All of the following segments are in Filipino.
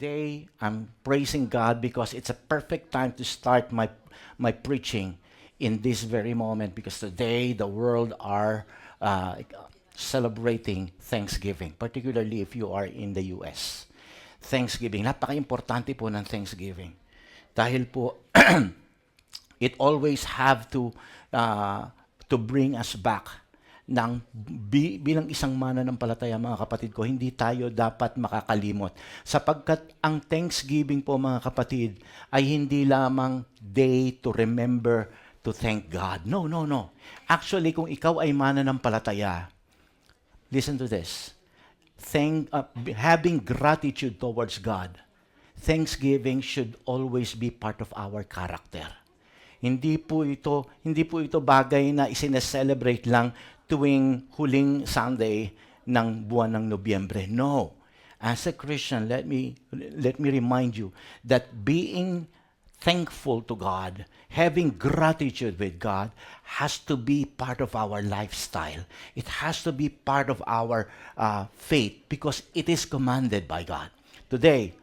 today I'm praising God because it's a perfect time to start my preaching in this very moment, because today the world are celebrating Thanksgiving, particularly if you are in the US. Thanksgiving, napaka-importante po ng Thanksgiving. Dahil po, it always have to bring us back ng bilang isang mananampalataya, mga kapatid ko, hindi tayo dapat makakalimot. Sapagkat ang Thanksgiving po, mga kapatid, ay hindi lamang day to remember to thank God. No, no, no. Actually, kung ikaw ay mananampalataya, listen to this. Having gratitude towards God, Thanksgiving should always be part of our character. Hindi po ito bagay na isineselebrate lang tuwing huling Sunday ng buwan ng Nobyembre. No. As a Christian, let me remind you that being thankful to God, having gratitude with God, has to be part of our lifestyle. It has to be part of our faith, because it is commanded by God. Today,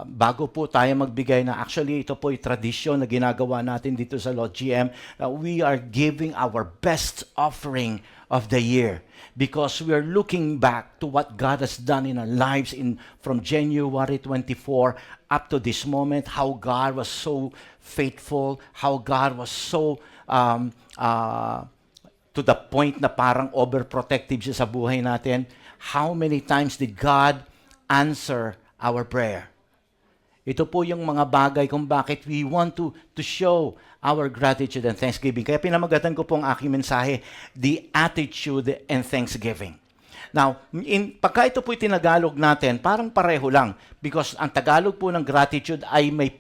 bago po tayo magbigay na, actually ito po ay tradisyon na ginagawa natin dito sa Lord GM, we are giving our best offering of the year, because we are looking back to what God has done in our lives from January 24 up to this moment, how God was so faithful, how God was so to the point na parang overprotective siya sa buhay natin. How many times did God answer our prayer? Ito po yung mga bagay kung bakit we want to show our gratitude and thanksgiving. Kaya pinamagatan ko po ang aking mensahe, the attitude and thanksgiving. Now, pagka ito po tinagalog natin, parang pareho lang, because ang Tagalog po ng gratitude ay may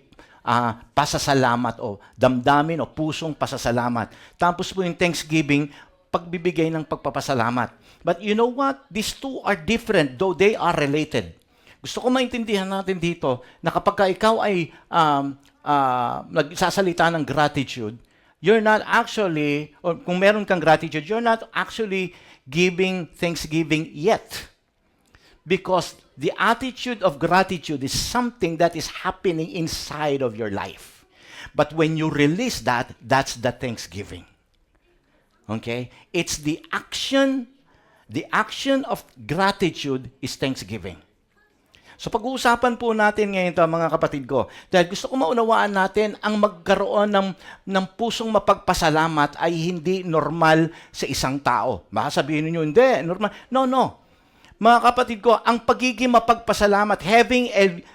pasasalamat o damdamin o pusong pasasalamat. Tapos po yung thanksgiving, pagbibigay ng pagpapasalamat. But you know what? These two are different, though they are related. Gusto ko maintindihan natin dito na kapag ikaw ay nagsasalita ng gratitude, you're not actually, or kung meron kang gratitude, you're not actually giving thanksgiving yet. Because the attitude of gratitude is something that is happening inside of your life. But when you release that, that's the thanksgiving. Okay? It's the action of gratitude is thanksgiving. So pag-uusapan po natin ngayon ito, mga kapatid ko, dahil gusto ko maunawaan natin ang magkaroon ng pusong mapagpasalamat ay hindi normal sa isang tao. Baka sabihin niyo, hindi, normal. No, no. Mga kapatid ko, ang pagiging mapagpasalamat, having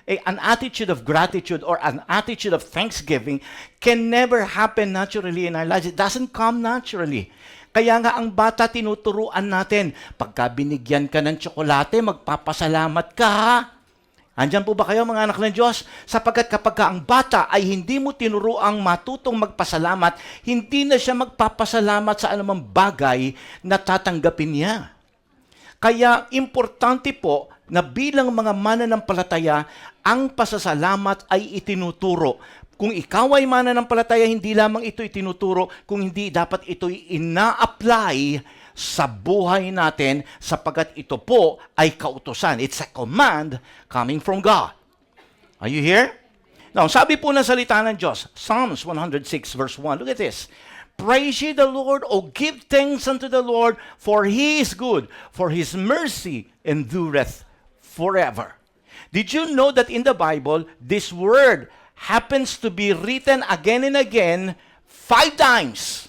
an attitude of gratitude or an attitude of thanksgiving can never happen naturally in our lives. It doesn't come naturally. Kaya nga ang bata tinuturuan natin, pagka binigyan ka ng tsokolate, magpapasalamat ka, ha? Andyan po ba kayo, mga anak ng Diyos? Sapagkat kapag ang bata ay hindi mo tinuruang matutong magpasalamat, hindi na siya magpapasalamat sa anumang bagay na tatanggapin niya. Kaya importante po na bilang mga mananampalataya, ang pasasalamat ay itinuturo. Kung ikaw ay mananampalataya, hindi lamang ito itinuturo, kung hindi dapat ito'y ina-apply sa buhay natin, sapagkat ito po ay kautusan. It's a command coming from God. Are you here? Now, sabi po ng salita ng Diyos, Psalms 106 verse 1, look at this. Praise ye the Lord, O give thanks unto the Lord, for He is good, for His mercy endureth forever. Did you know that in the Bible, this word happens to be written again and again 5 times?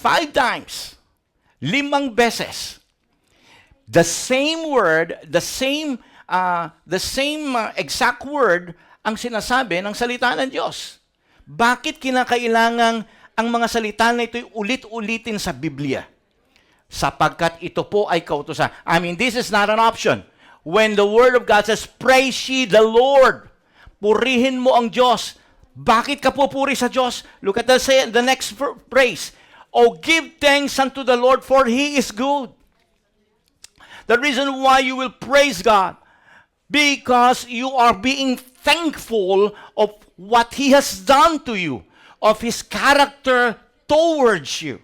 5 times. 5 beses. The same word, the same exact word ang sinasabi ng salita ng Diyos. Bakit kinakailangang ang mga salita na ito'y ulit-ulitin sa Biblia? Sapagkat ito po ay kautusan. I mean, this is not an option. When the Word of God says, praise ye the Lord, purihin mo ang Diyos. Bakit ka pupuri sa Diyos? Look at the next phrase. Oh, give thanks unto the Lord, for He is good. The reason why you will praise God, because you are being thankful of what He has done to you, of His character towards you.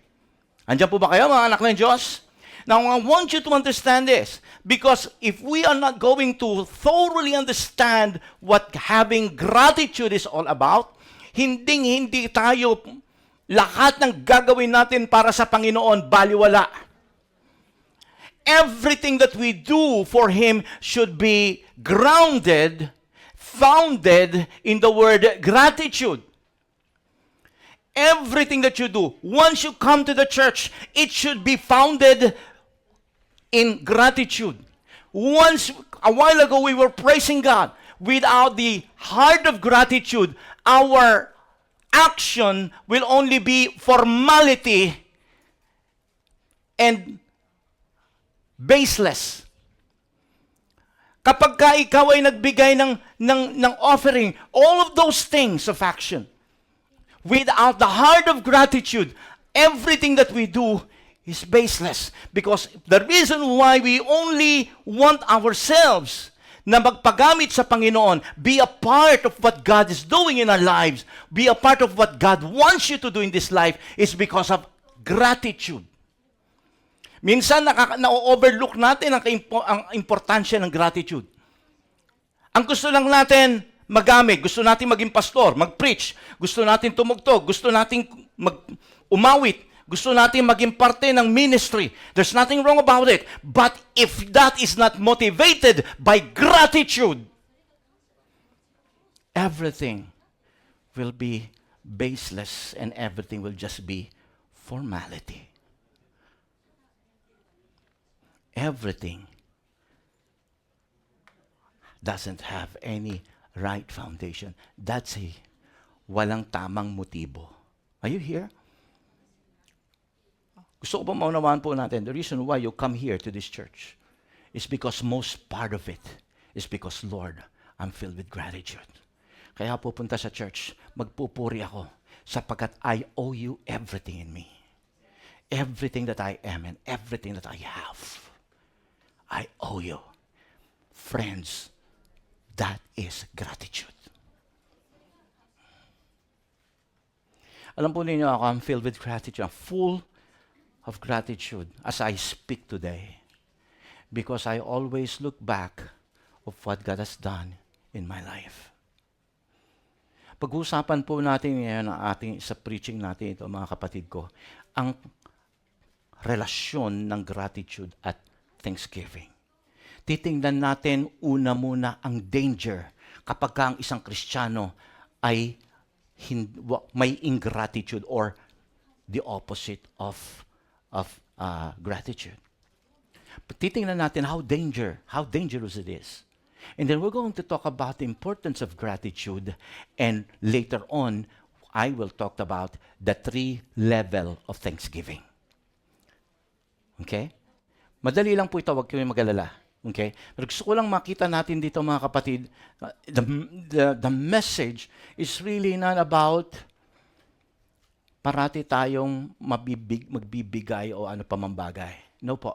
Andiyan po ba kayo, mga anak ng Diyos? Now, I want you to understand this, because if we are not going to thoroughly understand what having gratitude is all about, hindi tayo lahat ng gagawin natin para sa Panginoon baliwala. Everything that we do for Him should be grounded, founded in the word gratitude. Everything that you do, once you come to the church, it should be founded in gratitude. A while ago, we were praising God. Without the heart of gratitude, our action will only be formality and baseless. Kapag ka ikaw ay nagbigay ng offering, all of those things of action, without the heart of gratitude, everything that we do is baseless. Because the reason why we only want ourselves na magpagamit sa Panginoon, be a part of what God is doing in our lives, be a part of what God wants you to do in this life, is because of gratitude. Minsan na-overlook natin ang importansya ng gratitude. Ang gusto lang natin magamit, gusto natin maging pastor, mag-preach, gusto natin tumugtog, gusto natin umawit, gusto natin maging parte ng ministry. There's nothing wrong about it. But if that is not motivated by gratitude, everything will be baseless and everything will just be formality. Everything doesn't have any right foundation. That's a walang tamang motibo. Are you here? Gusto ko pa maunawaan po natin, the reason why you come here to this church is because most part of it is because, Lord, I'm filled with gratitude. Kaya pupunta sa church, magpupuri ako sapagkat I owe you everything in me. Everything that I am and everything that I have, I owe you. Friends, that is gratitude. Alam po ninyo ako, I'm filled with gratitude. I'm full of gratitude as I speak today. Because I always look back of what God has done in my life. Pag-uusapan po natin ngayon sa preaching natin ito, mga kapatid ko, ang relasyon ng gratitude at thanksgiving. Titingnan natin una muna ang danger kapag ang isang Kristiyano ay may ingratitude or the opposite of gratitude. But titingnan natin how dangerous it is. And then we're going to talk about the importance of gratitude, and later on, I will talk about the 3 level of thanksgiving. Okay? Madali lang po ito, huwag kayo mag-alala. Okay? Pero gusto ko lang makita natin dito, mga kapatid, the message is really not about parati tayong magbibigay o ano pa mang bagay. No po.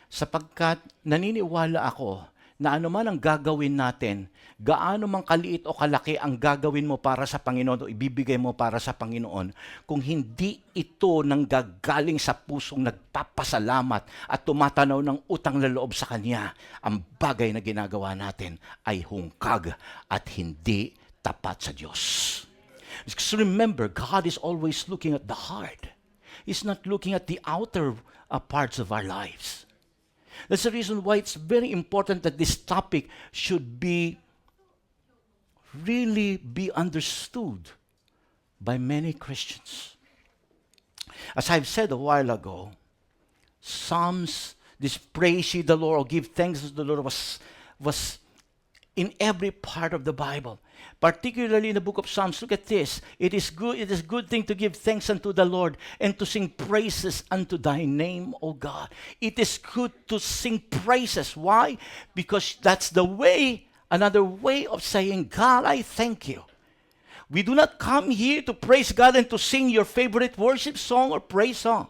Sapagkat naniniwala ako na ano man ang gagawin natin, gaano man kaliit o kalaki ang gagawin mo para sa Panginoon o ibibigay mo para sa Panginoon, kung hindi ito nanggagaling sa pusong nagpapasalamat at tumatanaw ng utang na loob sa Kanya, ang bagay na ginagawa natin ay hungkag at hindi tapat sa Diyos. Because remember, God is always looking at the heart. He's not looking at the outer parts of our lives. That's the reason why it's very important that this topic should really be understood by many Christians. As I've said a while ago, Psalms, this praise ye the Lord, or give thanks to the Lord, was in every part of the Bible. Particularly in the book of Psalms, look at this. It is a good thing to give thanks unto the Lord and to sing praises unto thy name, O God. It is good to sing praises. Why? Because that's another way of saying, God, I thank you. We do not come here to praise God and to sing your favorite worship song or praise song.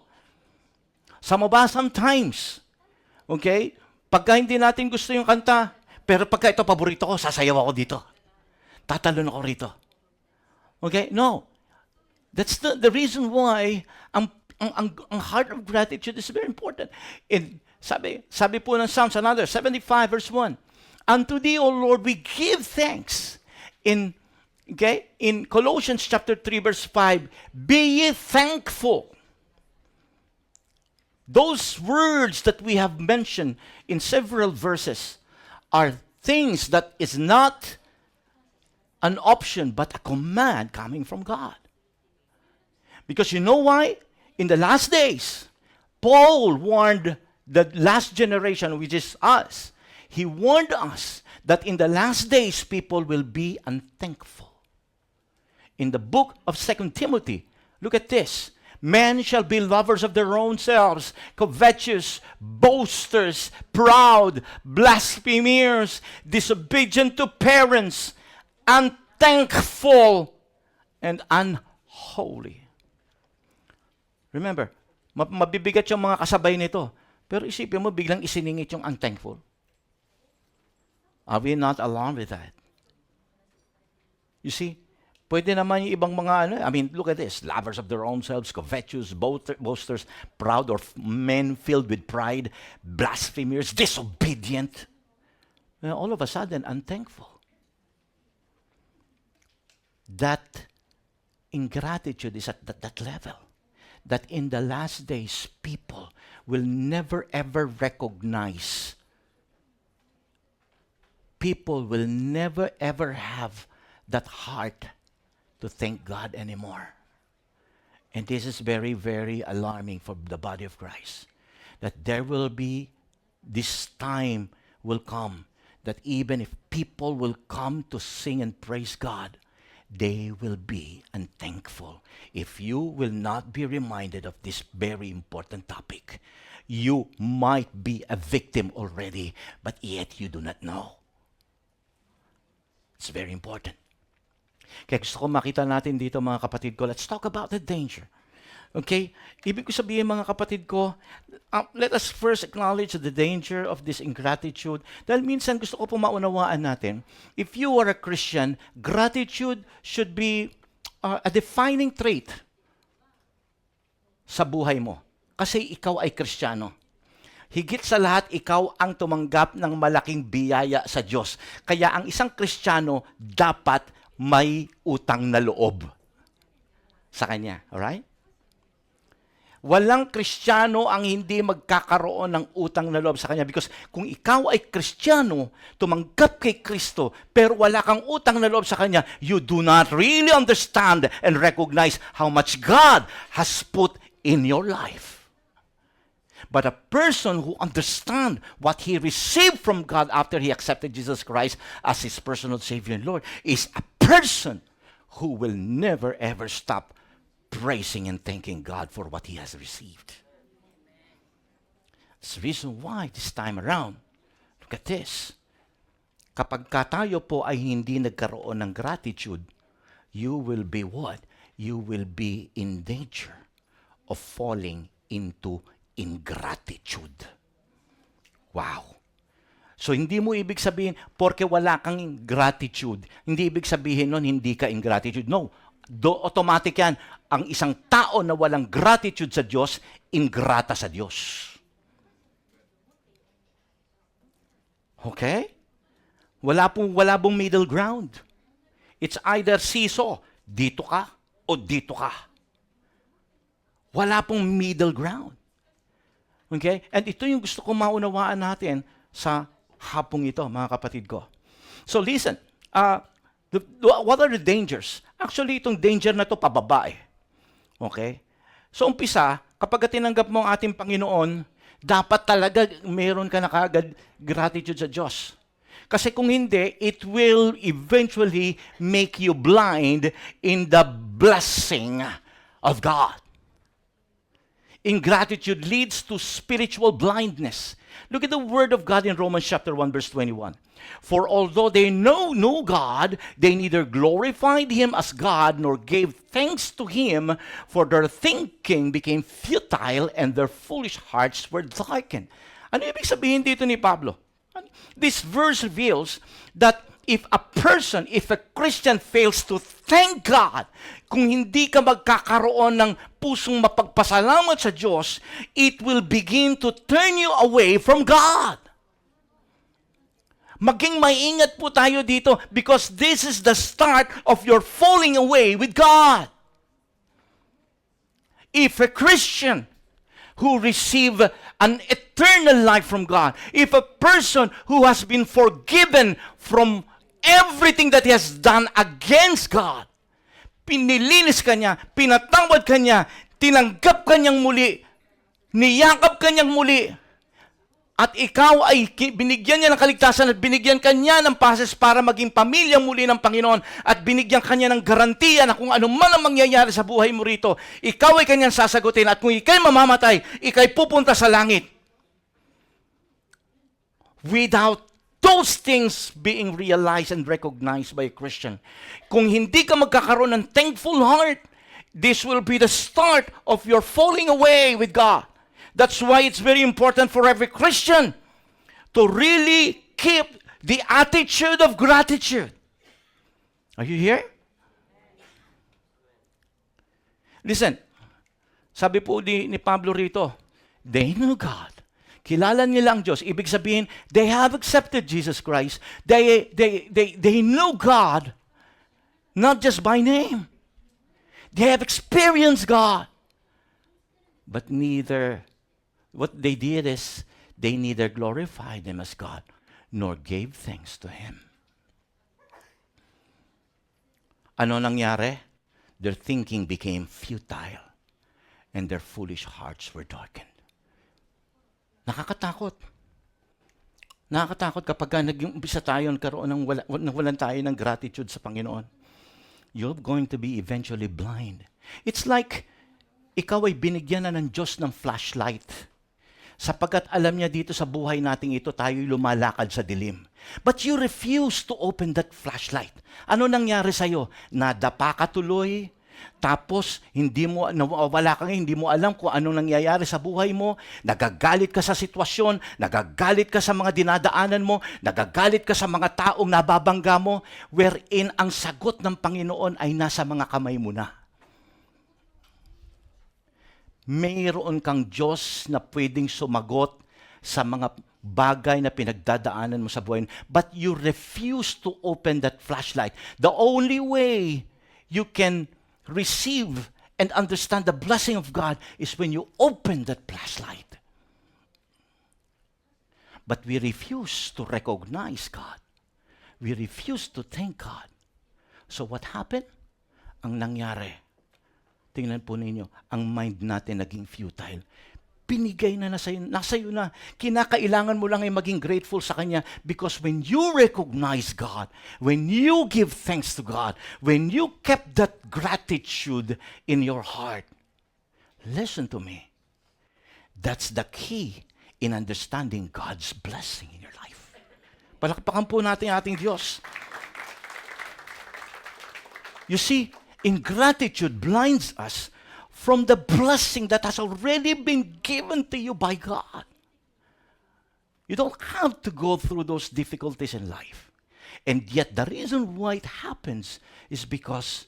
Some of us sometimes, okay, pagka hindi natin gusto yung kanta, pero pagka ito paborito ko, sasayaw ako dito. Tatalon ako rito. Okay? No. That's the reason why ang heart of gratitude is very important. In sabi po ng Psalms, another 75 verse 1. Unto thee, O Lord, we give thanks. In Colossians chapter 3 verse 5, be ye thankful. Those words that we have mentioned in several verses are things that is not an option but a command coming from God. Because you know why? In the last days, Paul warned the last generation, which is us. He warned us that in the last days, people will be unthankful. In the book of 2 Timothy, look at this. Men shall be lovers of their own selves, covetous, boasters, proud, blasphemers, disobedient to parents, unthankful, and unholy. Remember, mabibigat yung mga kasabay nito. Pero isipin mo, biglang isiningit yung unthankful. Are we not alone with that? You see, pwede naman yung ibang mga, look at this. Lovers of their own selves, covetous, boasters, proud, or men filled with pride, blasphemers, disobedient. All of a sudden, unthankful. That ingratitude is at that level. That in the last days, people will never ever recognize. People will never ever have that heart to thank God anymore. And this is very, very alarming for the body of Christ. That there will be, this time will come, that even if people will come to sing and praise God, they will be unthankful. If you will not be reminded of this very important topic, you might be a victim already, but yet you do not know. It's very important. Kaya gusto ko makita natin dito mga kapatid ko, let's talk about the danger. Okay? Ibig ko sabihin mga kapatid ko, let us first acknowledge the danger of this ingratitude. Dahil minsan gusto ko po maunawaan natin, if you are a Christian, gratitude should be a defining trait sa buhay mo. Kasi ikaw ay Kristiyano. Higit sa lahat, ikaw ang tumanggap ng malaking biyaya sa Diyos. Kaya ang isang Kristiyano dapat may utang na loob sa Kanya. Alright? Walang Kristiyano ang hindi magkakaroon ng utang na loob sa Kanya. Because kung ikaw ay Kristiyano, tumanggap kay Kristo, pero wala kang utang na loob sa Kanya, you do not really understand and recognize how much God has put in your life. But a person who understands what he received from God after he accepted Jesus Christ as his personal Savior and Lord is a person who will never ever stop praising and thanking God for what he has received. That's the reason why this time around, look at this. Kapag tayo po ay hindi nagkaroon ng gratitude, you will be what? You will be in danger of falling into ingratitude. Wow. So hindi mo ibig sabihin, porke wala kang gratitude, hindi ibig sabihin nun hindi ka ingratitude. No. Automatic yan. Ang isang tao na walang gratitude sa Diyos, ingrata sa Diyos. Okay? Wala pong middle ground. It's either seesaw, dito ka o dito ka. Wala pong middle ground. Okay? And ito yung gusto kong maunawaan natin sa hapong ito, mga kapatid ko. So listen, what are the dangers? Actually, itong danger na to pababa eh. Okay? So umpisa, kapag tinanggap mo ang ating Panginoon, dapat talaga meron ka na kaagad gratitude sa Diyos. Kasi kung hindi, it will eventually make you blind in the blessing of God. Ingratitude leads to spiritual blindness. Look at the word of God in Romans chapter 1 verse 21. For although they knew God, they neither glorified Him as God nor gave thanks to Him, for their thinking became futile and their foolish hearts were darkened. Ano ibig sabihin dito ni Pablo? This verse reveals that if a Christian fails to thank God, kung hindi ka magkakaroon ng pusong mapagpasalamat sa Diyos, it will begin to turn you away from God. Maging maingat po tayo dito because this is the start of your falling away with God. If a Christian who receive an eternal life from God, if a person who has been forgiven from everything that he has done against God, pinilinis ka niya, pinatawad ka niya, tinanggap ka niyang muli, niyakap ka niyang muli, at ikaw ay binigyan niya ng kaligtasan at binigyan ka niya ng pases para maging pamilya muli ng Panginoon at binigyan ka niya ng garantiya na kung ano man ang mangyayari sa buhay mo rito, ikaw ay kanyang sasagutin at kung ikay mamamatay, ikay pupunta sa langit. Without those things being realized and recognized by a Christian, kung hindi ka magkakaroon ng thankful heart, this will be the start of your falling away with God. That's why it's very important for every Christian to really keep the attitude of gratitude. Are you here? Listen, sabi po ni Pablo rito, they knew God. Kilala nila ang Diyos. Ibig sabihin, they have accepted Jesus Christ. They know God, not just by name. They have experienced God. But what they did is, they neither glorified Him as God, nor gave thanks to Him. Ano nangyari? Their thinking became futile, and their foolish hearts were darkened. Nakakatakot. Nakakatakot kapag nag-umpisa tayo nagkaroon ng walan tayo ng gratitude sa Panginoon. You're going to be eventually blind. It's like, ikaw ay binigyan na ng Diyos ng flashlight. Sapagkat alam niya dito sa buhay nating ito, tayo'y lumalakad sa dilim. But you refuse to open that flashlight. Ano nangyari sa'yo? Nadapa ka tuloy, tapos hindi mo alam kung anong nangyayari sa buhay mo, nagagalit ka sa sitwasyon, nagagalit ka sa mga dinadaanan mo, nagagalit ka sa mga taong nababangga mo, wherein ang sagot ng Panginoon ay nasa mga kamay mo na. Mayroon kang Diyos na pwedeng sumagot sa mga bagay na pinagdadaanan mo sa buhay. But you refuse to open that flashlight. The only way you can receive and understand the blessing of God is when you open that flashlight. But we refuse to recognize God. We refuse to thank God. So what happened? Ang nangyari, tingnan po ninyo, ang mind natin naging futile. Pinigay na nasa iyo na. Kinakailangan mo lang ay maging grateful sa Kanya because when you recognize God, when you give thanks to God, when you kept that gratitude in your heart, listen to me, that's the key in understanding God's blessing in your life. Palakpakan po natin ating Diyos. You see, ingratitude blinds us from the blessing that has already been given to you by God. You don't have to go through those difficulties in life. And yet, the reason why it happens is because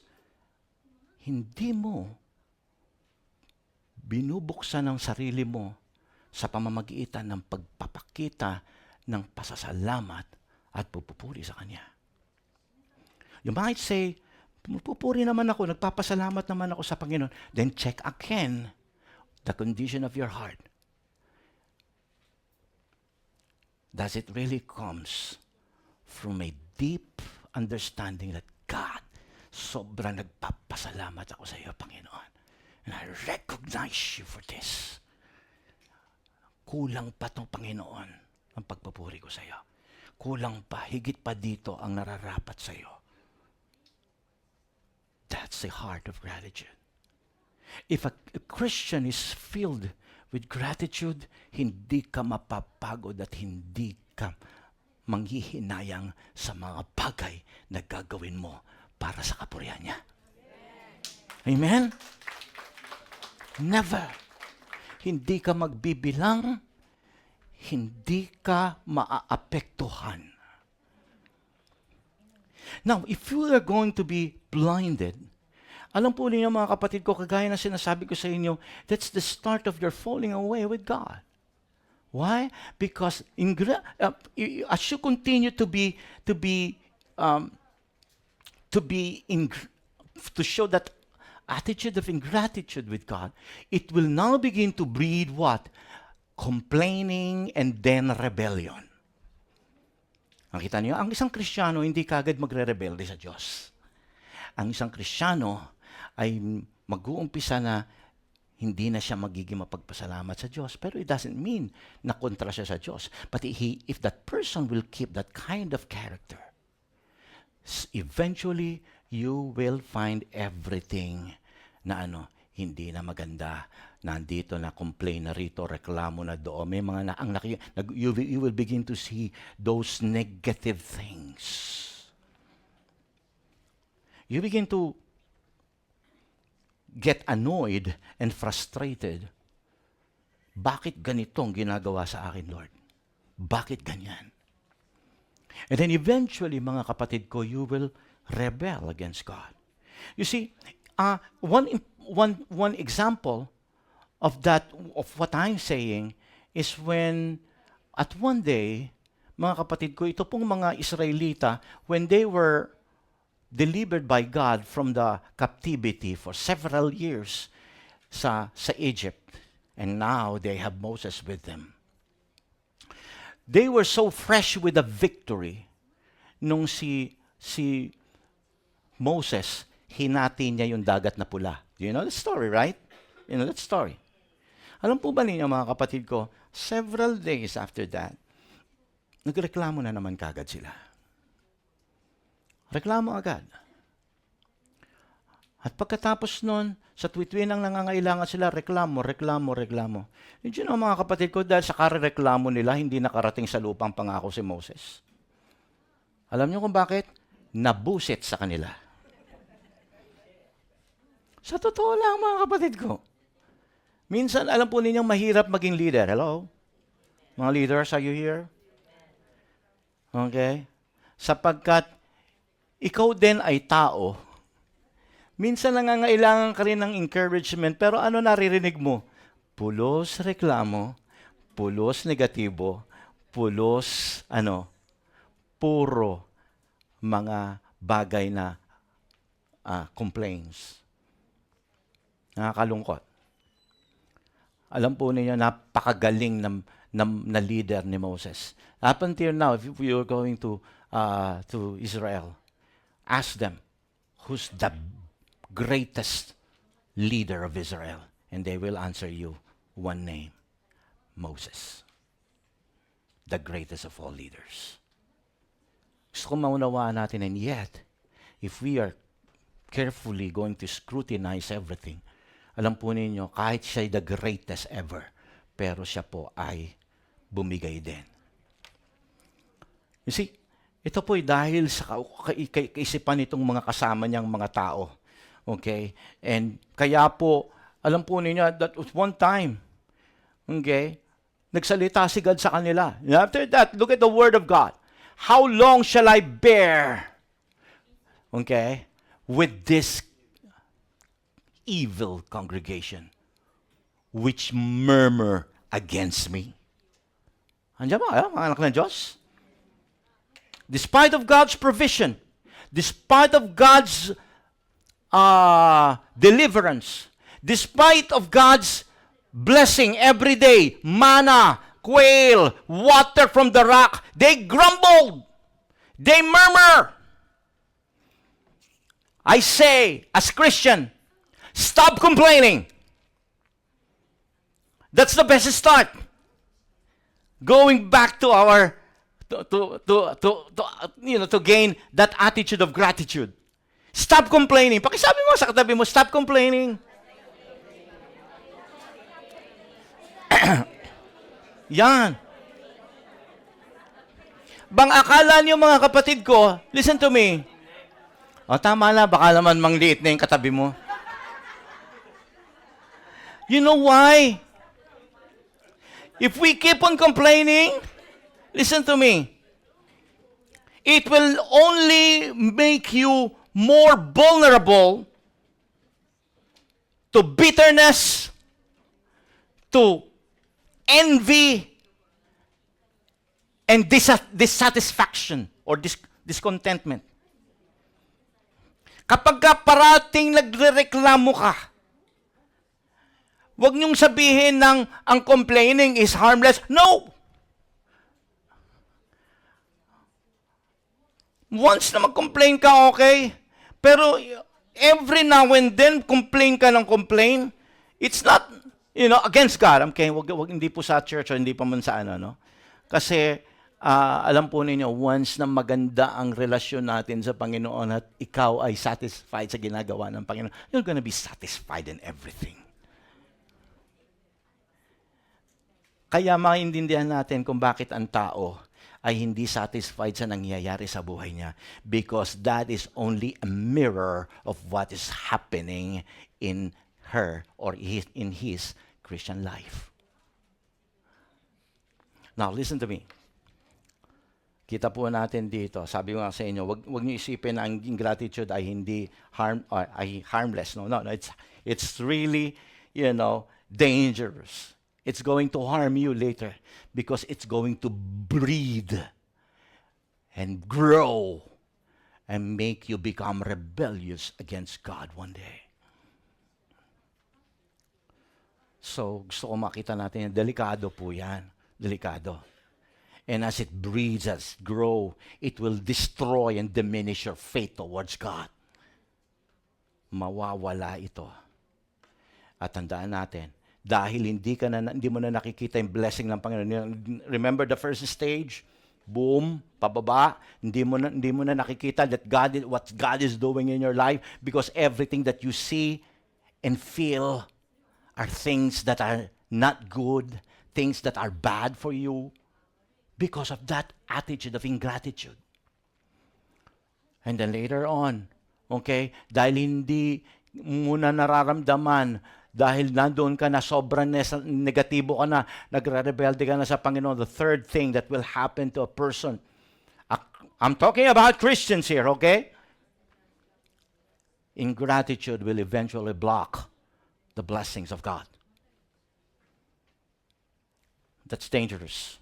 hindi mo binubuksan ang sarili mo sa pamamagitan ng pagpapakita ng pasasalamat at pupupuri sa Kanya. You might say, pupuri naman ako, nagpapasalamat naman ako sa Panginoon. Then check again the condition of your heart. Does it really comes from a deep understanding that God, sobrang nagpapasalamat ako sa iyo, Panginoon. And I recognize you for this. Kulang pa itong Panginoon ang pagpupuri ko sa iyo. Kulang pa, higit pa dito ang nararapat sa iyo. That's the heart of gratitude. If a Christian is filled with gratitude, hindi ka mapapagod at hindi ka manghihinayang sa mga bagay na gagawin mo para sa kapurihan niya. Amen? Never. Hindi ka magbibilang, hindi ka maaapektuhan. Now, if you are going to be blinded, alam po ninyo mga kapatid ko, kagaya na sinasabi ko sa inyo, that's the start of your falling away with God. Why? Because as you continue to show that attitude of ingratitude with God, it will now begin to breed what? Complaining and then rebellion. Nakita niyo, ang isang Kristiyano hindi kagad magre-rebelde sa Diyos. Ang isang Kristiyano ay mag-uumpisa na hindi na siya magiging mapagpasalamat sa Diyos. Pero it doesn't mean na kontra siya sa Diyos. But if that person will keep that kind of character, eventually, you will find everything na hindi na maganda. Nandito na complain na rito, reklamo na doon. May mga you will begin to see those negative things. You begin to get annoyed and frustrated. Bakit ganitong ginagawa sa akin, Lord? Bakit ganyan? And then eventually, mga kapatid ko, you will rebel against God. You see, one example of what I'm saying is when at one day, mga kapatid ko, ito pong mga Israelita, when they were delivered by God from the captivity for several years sa Egypt, and now they have Moses with them. They were so fresh with the victory nung si Moses, hinati niya yung dagat na pula. You know the story, right? You know that story. Alam po ba ninyo, mga kapatid ko, several days after that, nagreklamo na naman kagad sila. Reklamo agad. At pagkatapos nun, sa tuwid-tuwid nang nangangailangan sila, reklamo. Hindi nyo mga kapatid ko, dahil sa kareklamo nila, hindi nakarating sa lupang pangako si Moses. Alam nyo kung bakit? Nabusit sa kanila. Sa totoo lang, mga kapatid ko. Minsan, alam po ninyong mahirap maging leader. Hello? Mga leaders, are you here? Okay? Sapagkat ikaw din ay tao. Minsan nangangailangan ka rin ng encouragement, pero ano naririnig mo? Pulos reklamo, pulos negatibo, pulos puro mga bagay na complaints. Nakakalungkot. Alam po ninyo, napakagaling na leader ni Moses. Up until now, if you are going to Israel, ask them, who's the greatest leader of Israel? And they will answer you one name, Moses. The greatest of all leaders. Gusto kong maunawaan natin, and yet, if we are carefully going to scrutinize everything, alam po ninyo, kahit siya the greatest ever, pero siya po ay bumigay din. You see, ito po ay dahil sa kaisipan nitong mga kasama niyang mga tao. Okay? And kaya po, alam po ninyo, that was one time, okay, nagsalita si God sa kanila. And after that, look at the word of God. How long shall I bear, okay, with this evil congregation which murmur against me? Andiyan ba, mga anak ng Diyos? Despite of God's provision, despite of God's deliverance, despite of God's blessing every day, manna, quail, water from the rock, they grumbled. They murmur. I say, as Christian, stop complaining. That's the best start. Going back to our to gain that attitude of gratitude. Stop complaining. Pakisabi mo sa katabi mo, stop complaining. Yan. Bang akala niyo mga kapatid ko, listen to me. O tama na, baka naman mangliit na yung katabi mo. You know why? If we keep on complaining, listen to me. it will only make you more vulnerable to bitterness, to envy, and dissatisfaction or discontentment. Kapag ka parating nagrereklamo ka, huwag niyong sabihin ng ang complaining is harmless. No! Once na mag-complain ka, okay. Pero every now and then, complain ka ng complain. It's not, against God. Okay, wag, hindi po sa church o hindi pa man sa no? Kasi, alam po ninyo, once na maganda ang relasyon natin sa Panginoon at ikaw ay satisfied sa ginagawa ng Panginoon, you're gonna be satisfied in everything. Kaya maintindihan natin kung bakit ang tao ay hindi satisfied sa nangyayari sa buhay niya, because that is only a mirror of what is happening in her or in his Christian life. Now, listen to me. Kita po natin dito, sabi ko nga sa inyo, wag niyo isipin na ang ingratitude ay hindi harmless. No, it's really, dangerous. It's going to harm you later because it's going to breed and grow and make you become rebellious against God one day. So, gusto ko makita natin, delikado po yan. Delikado. And as it breeds, as it grows, it will destroy and diminish your faith towards God. Mawawala ito. At tandaan natin, dahil hindi mo na nakikita yung blessing ng Panginoon. Remember the first stage? Boom, pababa. Hindi mo na nakikita that what God is doing in your life, because everything that you see and feel are things that are not good, things that are bad for you, because of that attitude of ingratitude. And then later on, okay, dahil hindi muna nararamdaman, dahil nandoon ka na, sobrang negatibo ka na, nagre-rebelde ka na sa Panginoon, the third thing that will happen to a person, I'm talking about Christians here, okay? Ingratitude will eventually block the blessings of God. That's dangerous.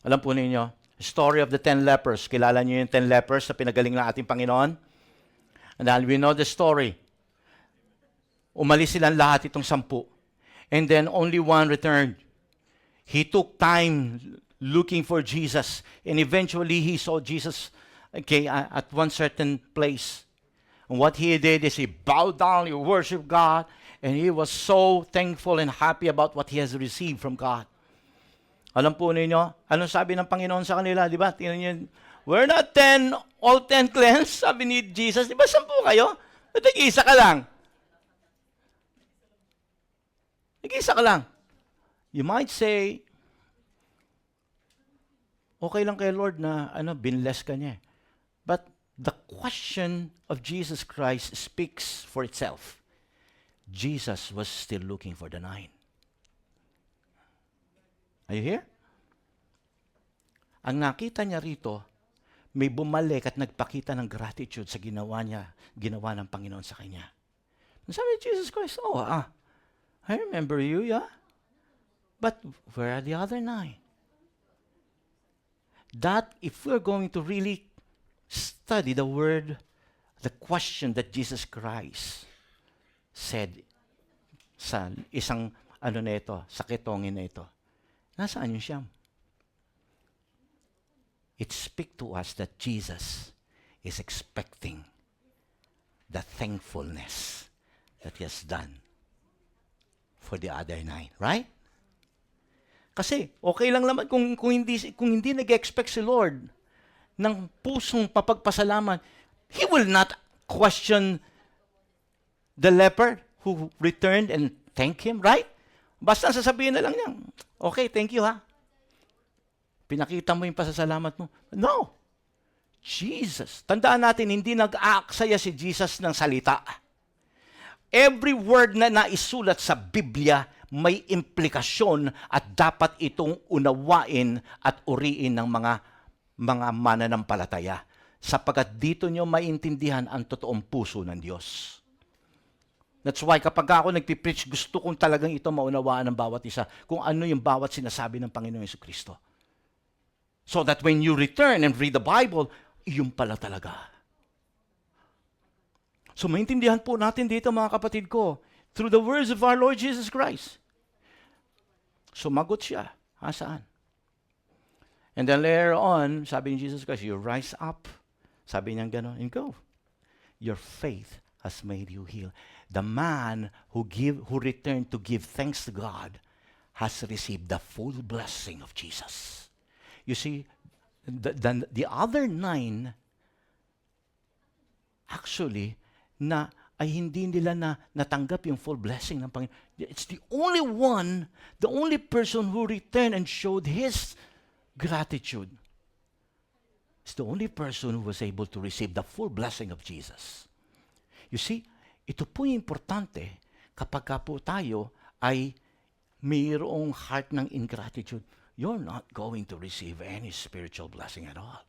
Alam po ninyo, story of the 10 lepers. Kilala niyo yung 10 lepers na pinagaling ng ating Panginoon? And then we know the story. Umalis silang lahat itong 10. And then only one returned. He took time looking for Jesus. And eventually he saw Jesus at one certain place. And what he did is he bowed down, he worshiped God, and he was so thankful and happy about what he has received from God. Alam po ninyo, anong sabi ng Panginoon sa kanila, di ba? Tingnan niyo, we're not 10, all 10 cleansed, sabi ni Jesus. Di ba 10 kayo? Nag-isa ka lang. Nag-isa ka lang. You might say, okay lang kay Lord na binless ka niya. But the question of Jesus Christ speaks for itself. Jesus was still looking for the 9. Are you here? Ang nakita niya rito, may bumalik at nagpakita ng gratitude sa ginawa ng Panginoon sa kanya. Sabi ni Jesus Christ, I remember you, yeah? But where are the other 9? That, if we're going to really study the word, the question that Jesus Christ said sa isang sa kitongin na ito, nasaan yung siyam? It speaks to us that Jesus is expecting the thankfulness that He has done for the other 9, right? Kasi okay lang naman kung hindi nag-expect si Lord ng pusong papagpasalamat, He will not question the leper who returned and thank Him, right? Basta sasabihin na lang niya, okay, thank you ha. Pinakita mo yung pasasalamat mo. No. Jesus. Tandaan natin, hindi nag-aaksaya si Jesus ng salita. Every word na naisulat sa Biblia, may implikasyon at dapat itong unawain at uriin ng mga mananampalataya. Sapagkat dito nyo maintindihan ang totoong puso ng Diyos. That's why kapag ako nagpipreach, gusto kong talagang ito maunawaan ng bawat isa kung ano yung bawat sinasabi ng Panginoong Jesucristo. So that when you return and read the Bible, iyon pala talaga. So maintindihan po natin dito mga kapatid ko, through the words of our Lord Jesus Christ. Sumagot siya. Saan? And then later on, sabi ni Jesus Christ, you rise up. Sabi niya gano'n, and go. Your faith has made you heal. The man who returned to give thanks to God has received the full blessing of Jesus. You see, the other 9 actually ay hindi nila natanggap yung full blessing ng Panginoon. It's the only one, the only person who returned and showed his gratitude. It's the only person who was able to receive the full blessing of Jesus. You see, ito po yung importante kapag po tayo ay mayroong heart ng ingratitude. You're not going to receive any spiritual blessing at all.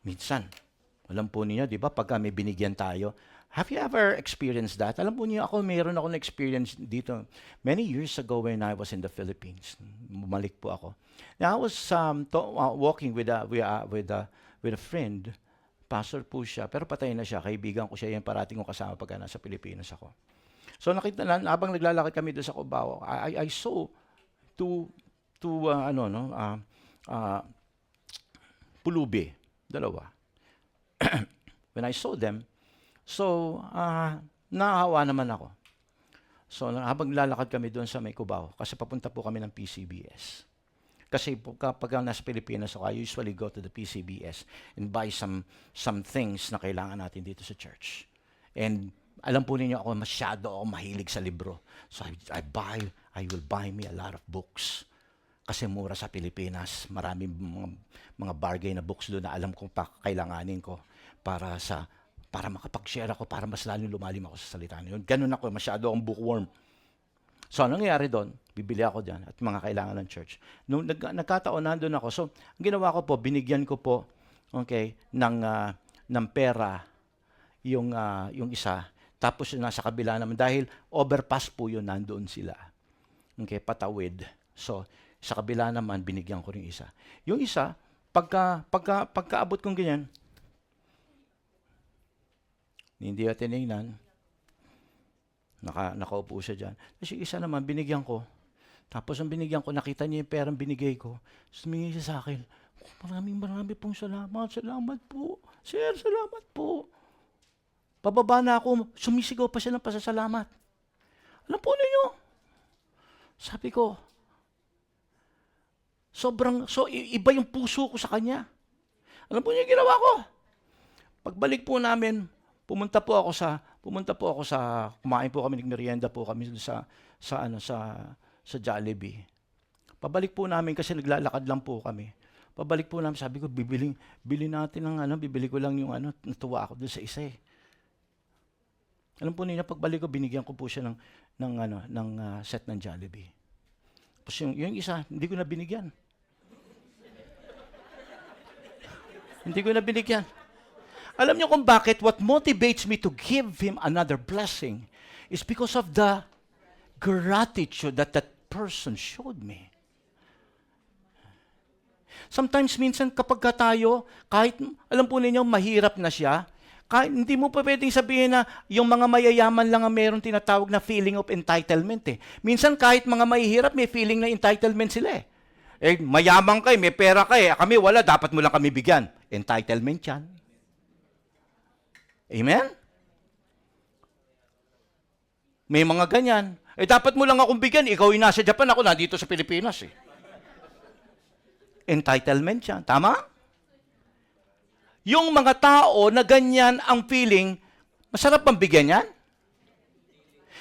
Minsan, alam po niyo, di ba, pagka may binigyan tayo, have you ever experienced that? Alam po niyo, mayroon ako na-experience dito. Many years ago when I was in the Philippines, bumalik po ako. Now, I was walking with a friend. Pastor po siya, pero patay na siya. Kaibigan ko siya, yung parating kong kasama pagka nasa Pilipinas ako. So nakita na, habang naglalakad kami doon sa Cubao, I saw two pulubi, dalawa. When I saw them, so naawa naman ako. So habang naglalakad kami doon sa may Cubao, kasi papunta po kami ng PCBS. Kasi kapag nasa Pilipinas ako, I usually go to the PCBS and buy some things na kailangan natin dito sa church. And alam po ninyo, ako masyado ako mahilig sa libro. So I will buy me a lot of books. Kasi mura sa Pilipinas. Maraming mga bargain na books doon na alam kong kailanganin ko para makapag-share ako, para mas lalong lumalim ako sa salita niyo. Ganun ako, masyado akong bookworm. So, anong nangyari doon? Bibili ako dyan at mga kailangan ng church. Nung nagkataon, nandun ako. So, ang ginawa ko po, binigyan ko po, okay, ng pera yung isa. Tapos yung nasa kabila naman, dahil overpass po yun, nandoon sila. Okay, patawid. So, sa kabila naman, binigyan ko rin isa. Yung isa, pagkaabot kong ganyan, hindi na tinignan, nakaupo siya dyan. Tapos yung isa naman, binigyan ko. Tapos ang binigyan ko, nakita niya yung perang binigay ko. Sumingi siya sa akin, maraming pong salamat. Salamat po. Sir, salamat po. Pababa na ako, sumisigaw pa siya ng pasasalamat. Alam po ninyo, sabi ko, iba yung puso ko sa kanya. Alam po niyo yung ginawa ko? Pagbalik po namin, pumunta po ako sa kumain po kami, nagmerienda po kami sa Jollibee. Pabalik po namin kasi naglalakad lang po kami. Pabalik po namin, sabi ko, bibili natin ng bibili ko lang yung natuwa ako doon sa isa eh. Alam po niyo, pagbalik ko, binigyan ko po siya ng set ng Jollibee. Tapos yung isa, hindi ko na binigyan. Hindi ko na binigyan. Alam niyo kung bakit? What motivates me to give him another blessing is because of the gratitude that person showed me. Sometimes, minsan kapag tayo, kahit, alam po ninyo, mahirap na siya, kahit, hindi mo pa pwedeng sabihin na yung mga mayayaman lang ang mayroong tinatawag na feeling of entitlement eh. Minsan kahit mga mahihirap, may feeling na entitlement sila eh. Mayaman kayo, may pera kayo, kami wala, dapat mo lang kami bigyan. Entitlement yan. Amen? May mga ganyan. Dapat mo lang akong bigyan, ikaw yung nasa Japan, ako nandito sa Pilipinas eh. Entitlement yan. Tama? Yung mga tao na ganyan ang feeling, masarap bang bigyan yan?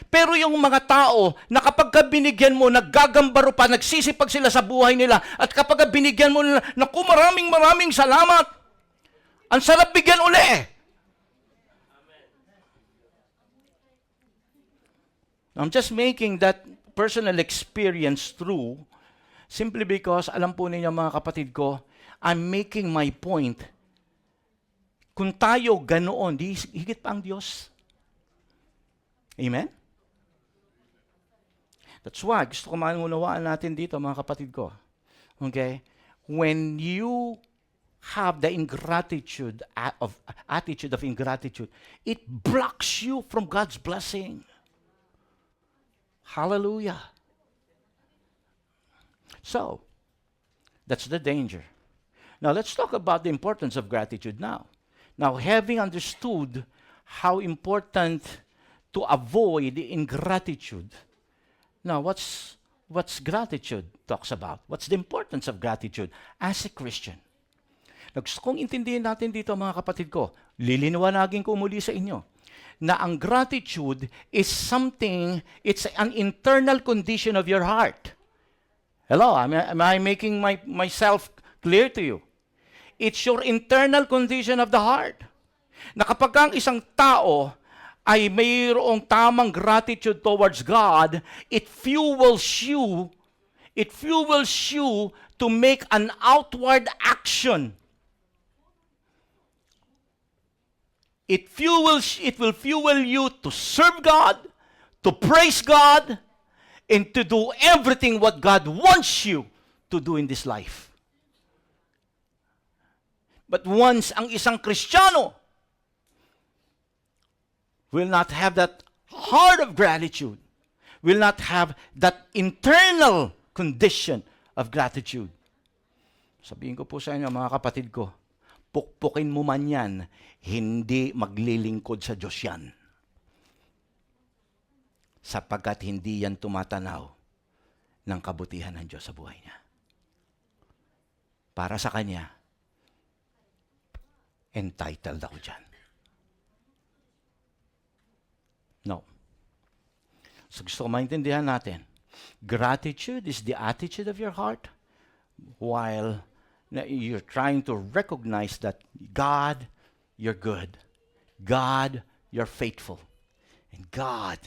Pero yung mga tao na kapag binigyan mo, naggagambaro pa, nagsisipag sila sa buhay nila, at kapag binigyan mo nila, naku, maraming salamat. Ang sarap bigyan uli. I'm just making that personal experience true simply because, alam po ninyo mga kapatid ko, I'm making my point. Kung tayo ganoon, di higit pa ang Diyos. Amen? That's why, gusto ko manunawaan natin dito mga kapatid ko. Okay? When you have the ingratitude attitude of ingratitude, it blocks you from God's blessing. Hallelujah. So, that's the danger. Now, let's talk about the importance of gratitude now. Now, having understood how important to avoid ingratitude, now what's gratitude talks about? What's the importance of gratitude as a Christian? Gusto kong intindihin natin dito mga kapatid ko, lilinawanagin ko muli sa inyo, na ang gratitude is something, it's an internal condition of your heart. Hello, am I making myself clear to you? It's your internal condition of the heart. Na kapag ang isang tao ay mayroong tamang gratitude towards God, it fuels you to make an outward action. It will fuel you to serve God, to praise God, and to do everything what God wants you to do in this life. But once ang isang Kristiyano will not have that heart of gratitude, will not have that internal condition of gratitude. Sabihin ko po sa inyo, mga kapatid ko, pukpukin mo man yan, hindi maglilingkod sa Diyos yan. Sapagkat hindi yan tumatanaw ng kabutihan ng Diyos sa buhay niya. Para sa Kanya, entitled ako dyan. No. So gusto ko maintindihan natin, gratitude is the attitude of your heart while you're trying to recognize that God, you're good. God, you're faithful. And God,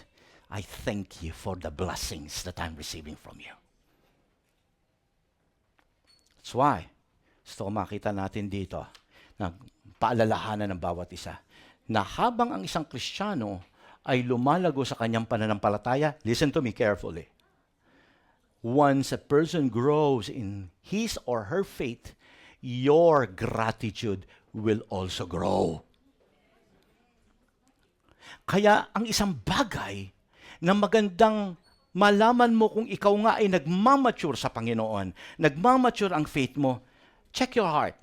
I thank you for the blessings that I'm receiving from you. That's why, gusto ko makita natin dito, na paalalahanan ng bawat isa, na habang ang isang Kristiyano ay lumalago sa kanyang pananampalataya, listen to me carefully. Once a person grows in his or her faith, your gratitude will also grow. Kaya ang isang bagay na magandang malaman mo kung ikaw nga ay nagmamature sa Panginoon, nagmamature ang faith mo, check your heart.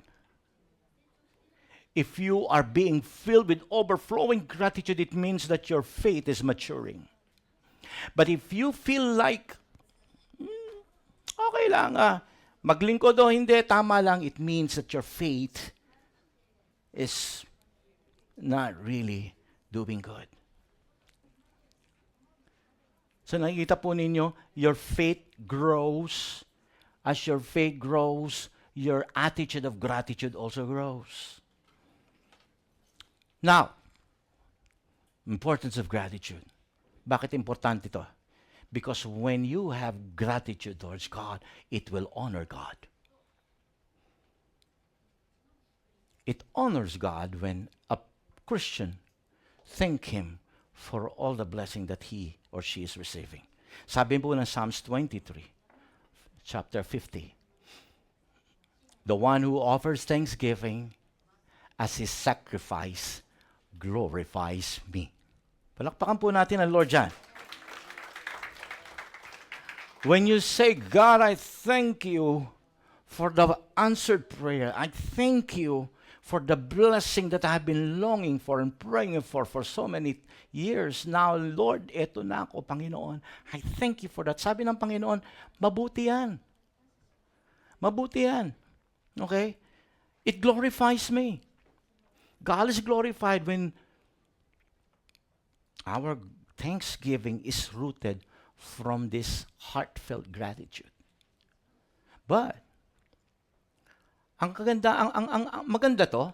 If you are being filled with overflowing gratitude, it means that your faith is maturing. But if you feel like, okay lang, maglingkod o hindi, tama lang, it means that your faith is not really doing good. So nakikita po ninyo, your faith grows. As your faith grows, your attitude of gratitude also grows. Now, importance of gratitude. Bakit importante ito? Because when you have gratitude towards God, it will honor God. It honors God when a Christian thank Him for all the blessing that he or she is receiving. Sabi po ng Psalms 23, chapter 50, the one who offers thanksgiving as his sacrifice glorifies me. Palakpakan po natin ang Lord dyan. When you say, God, I thank you for the answered prayer. I thank you for the blessing that I have been longing for and praying for so many years. Now, Lord, eto na ako, Panginoon. I thank you for that. Sabi ng Panginoon, mabuti yan. Mabuti yan. Okay? It glorifies me. God is glorified when our thanksgiving is rooted from this heartfelt gratitude. But, ang maganda to,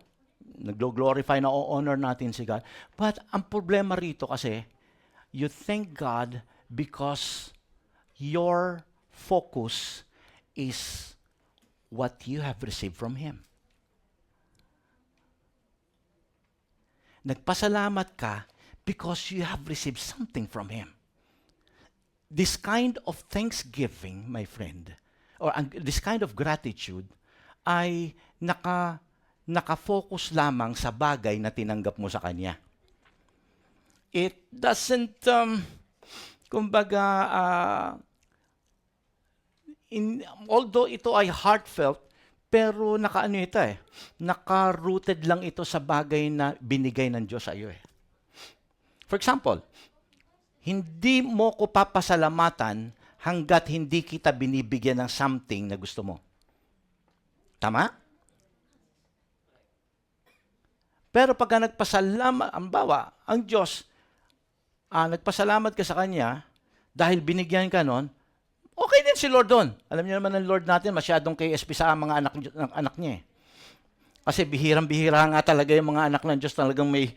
nag-glorify na o-honor natin si God. But, ang problema rito kasi, you thank God because your focus is what you have received from Him. Nagpasalamat ka because you have received something from Him. This kind of thanksgiving, my friend, or this kind of gratitude ay nakafocus lamang sa bagay na tinanggap mo sa Kanya. It doesn't, kumbaga, although ito ay heartfelt, pero naka-rooted lang ito sa bagay na binigay ng Diyos sa iyo. For example, hindi mo ko papasalamatan hanggat hindi kita binibigyan ng something na gusto mo. Tama? Pero pagka nagpasalamat, ang Diyos, nagpasalamat ka sa Kanya dahil binigyan ka nun, okay din si Lord doon. Alam niyo naman ng Lord natin, masyadong KSP sa mga anak niya. Kasi bihirang-bihira nga talaga yung mga anak ng Diyos, talagang may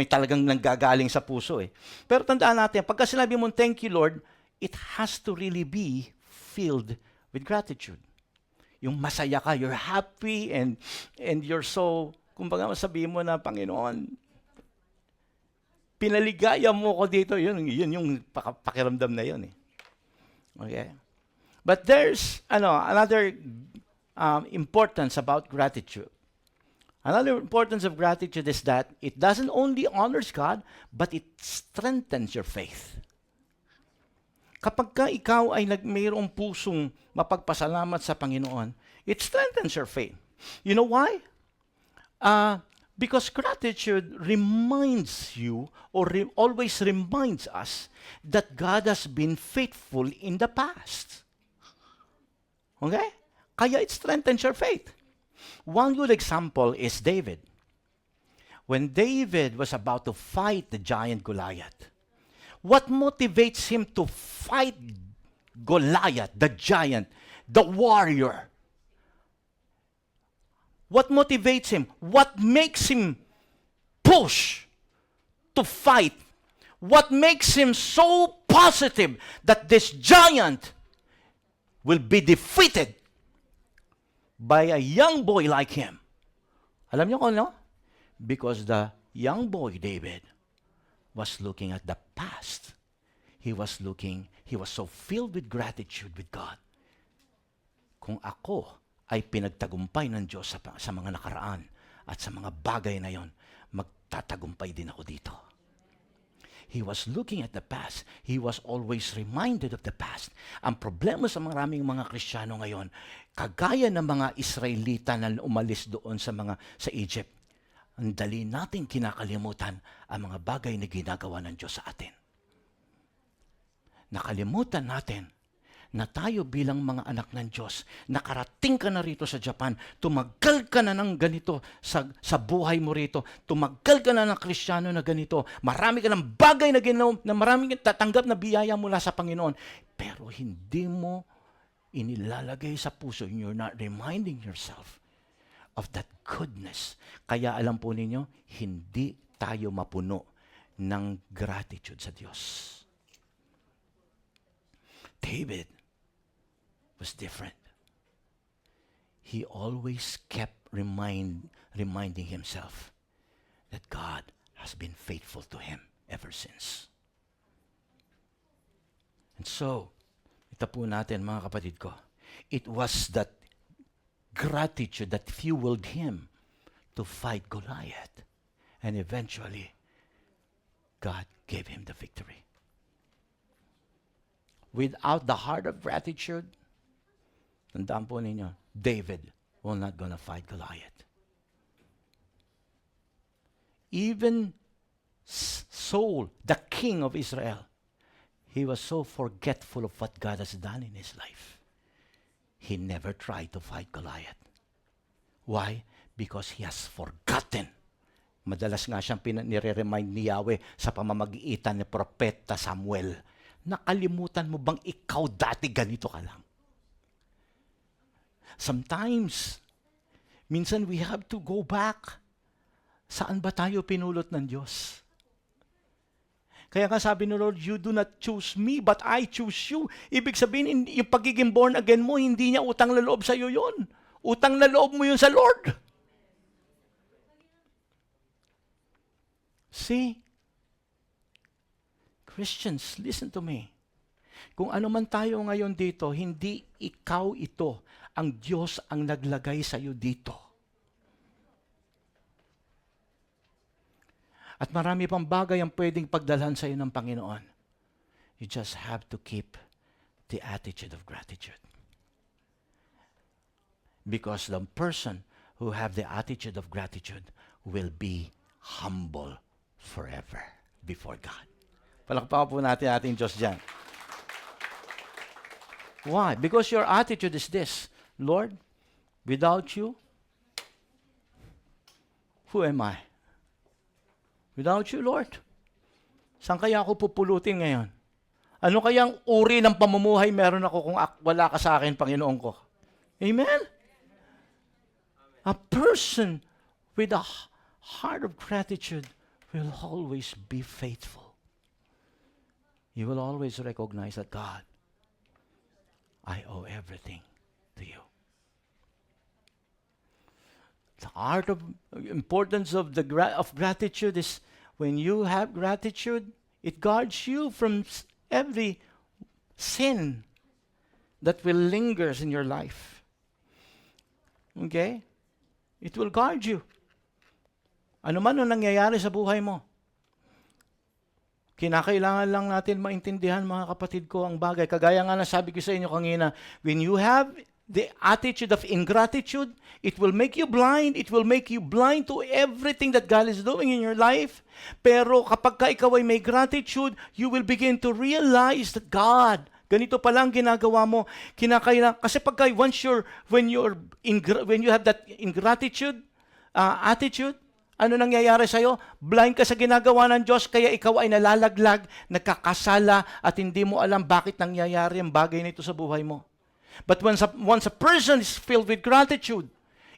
talagang nanggagaling sa puso. Pero tandaan natin, pagka sinabi mo, thank you Lord, it has to really be filled with gratitude. Yung masaya ka, you're happy, and you're so, kumbaga sabihin mo na, Panginoon, pinaligaya mo ko dito, yun yung pakiramdam na yun. Okay? But there's another importance about gratitude. Another importance of gratitude is that it doesn't only honors God, but it strengthens your faith. Kapag ka ikaw ay mayroong pusong mapagpasalamat sa Panginoon, it strengthens your faith. You know why? Because gratitude reminds you, or always reminds us, that God has been faithful in the past. Okay? Kaya it strengthens your faith. One good example is David. When David was about to fight the giant Goliath, what motivates him to fight Goliath, the giant, the warrior? What motivates him? What makes him push to fight? What makes him so positive that this giant will be defeated by a young boy like him? Alam niyo kung ano? Because the young boy, David, was looking at the past. He was so filled with gratitude with God. Kung ako ay pinagtagumpay ng Diyos sa mga nakaraan at sa mga bagay na yon, magtatagumpay din ako dito. He was looking at the past. He was always reminded of the past. Ang problema sa maraming mga Kristiyano ngayon, kagaya ng mga Israelita na umalis doon sa Egypt, ang dali nating kinakalimutan ang mga bagay na ginagawa ng Diyos sa atin. Nakalimutan natin na tayo bilang mga anak ng Diyos, nakarating ka na rito sa Japan, tumagal ka na ng ganito sa buhay mo rito, tumagal ka na ng Kristiyano na ganito, marami ka ng bagay na ginawa, na maraming tatanggap na biyaya mula sa Panginoon, pero hindi mo inilalagay sa puso, you're not reminding yourself of that goodness. Kaya alam po ninyo, hindi tayo mapuno ng gratitude sa Diyos. David was different. He always kept reminding himself that God has been faithful to him ever since. And so, ito po natin mga kapatid ko, it was that gratitude that fueled him to fight Goliath. And eventually, God gave him the victory. Without the heart of gratitude, tandaan po ninyo, David will not gonna fight Goliath. Even Saul, the king of Israel, he was so forgetful of what God has done in his life. He never tried to fight Goliath. Why? Because he has forgotten. Madalas nga siyang nire-remind ni Yahweh sa pamamagitan ni Propeta Samuel. Nakalimutan mo bang ikaw dati ganito ka lang? Sometimes, minsan we have to go back. Saan ba tayo pinulot ng Diyos? Kaya nga sabi ng Lord, you do not choose me, but I choose you. Ibig sabihin, yung pagiging born again mo, hindi niya utang na loob sa iyo yun. Utang na loob mo yun sa Lord. See? Christians, listen to me. Kung ano man tayo ngayon dito, hindi ikaw ito. Ang Diyos ang naglagay sa iyo dito. At marami pang bagay ang pwedeng pagdalhan sa iyo ng Panginoon. You just have to keep the attitude of gratitude. Because the person who have the attitude of gratitude will be humble forever before God. Palakpakan po natin ating Diyos dyan. Why? Because your attitude is this, Lord, without you, who am I? Without you, Lord, saan kaya ako pupulutin ngayon? Ano kayang uri ng pamumuhay meron ako kung wala ka sa akin, Panginoon ko? Amen? A person with a heart of gratitude will always be faithful. You will always recognize that, God, I owe everything to you. The art of importance of gratitude is when you have gratitude, it guards you from every sin that will lingers in your life. Okay? It will guard you. Ano man ang nangyayari sa buhay mo. Kinakailangan lang natin maintindihan, mga kapatid ko, ang bagay. Kagaya nga nasabi ko sa inyo kanina, when you have the attitude of ingratitude, it will make you blind. It will make you blind to everything that God is doing in your life. Pero kapag ka ikaw ay may gratitude, you will begin to realize that God, ganito pa lang ginagawa mo. Kinakailangan, kasi pagka when you have that ingratitude attitude, ano nangyayari sa'yo? Blind ka sa ginagawa ng Diyos, kaya ikaw ay nalalaglag, nagkakasala, at hindi mo alam bakit nangyayari ang bagay nito sa buhay mo. But once a person is filled with gratitude,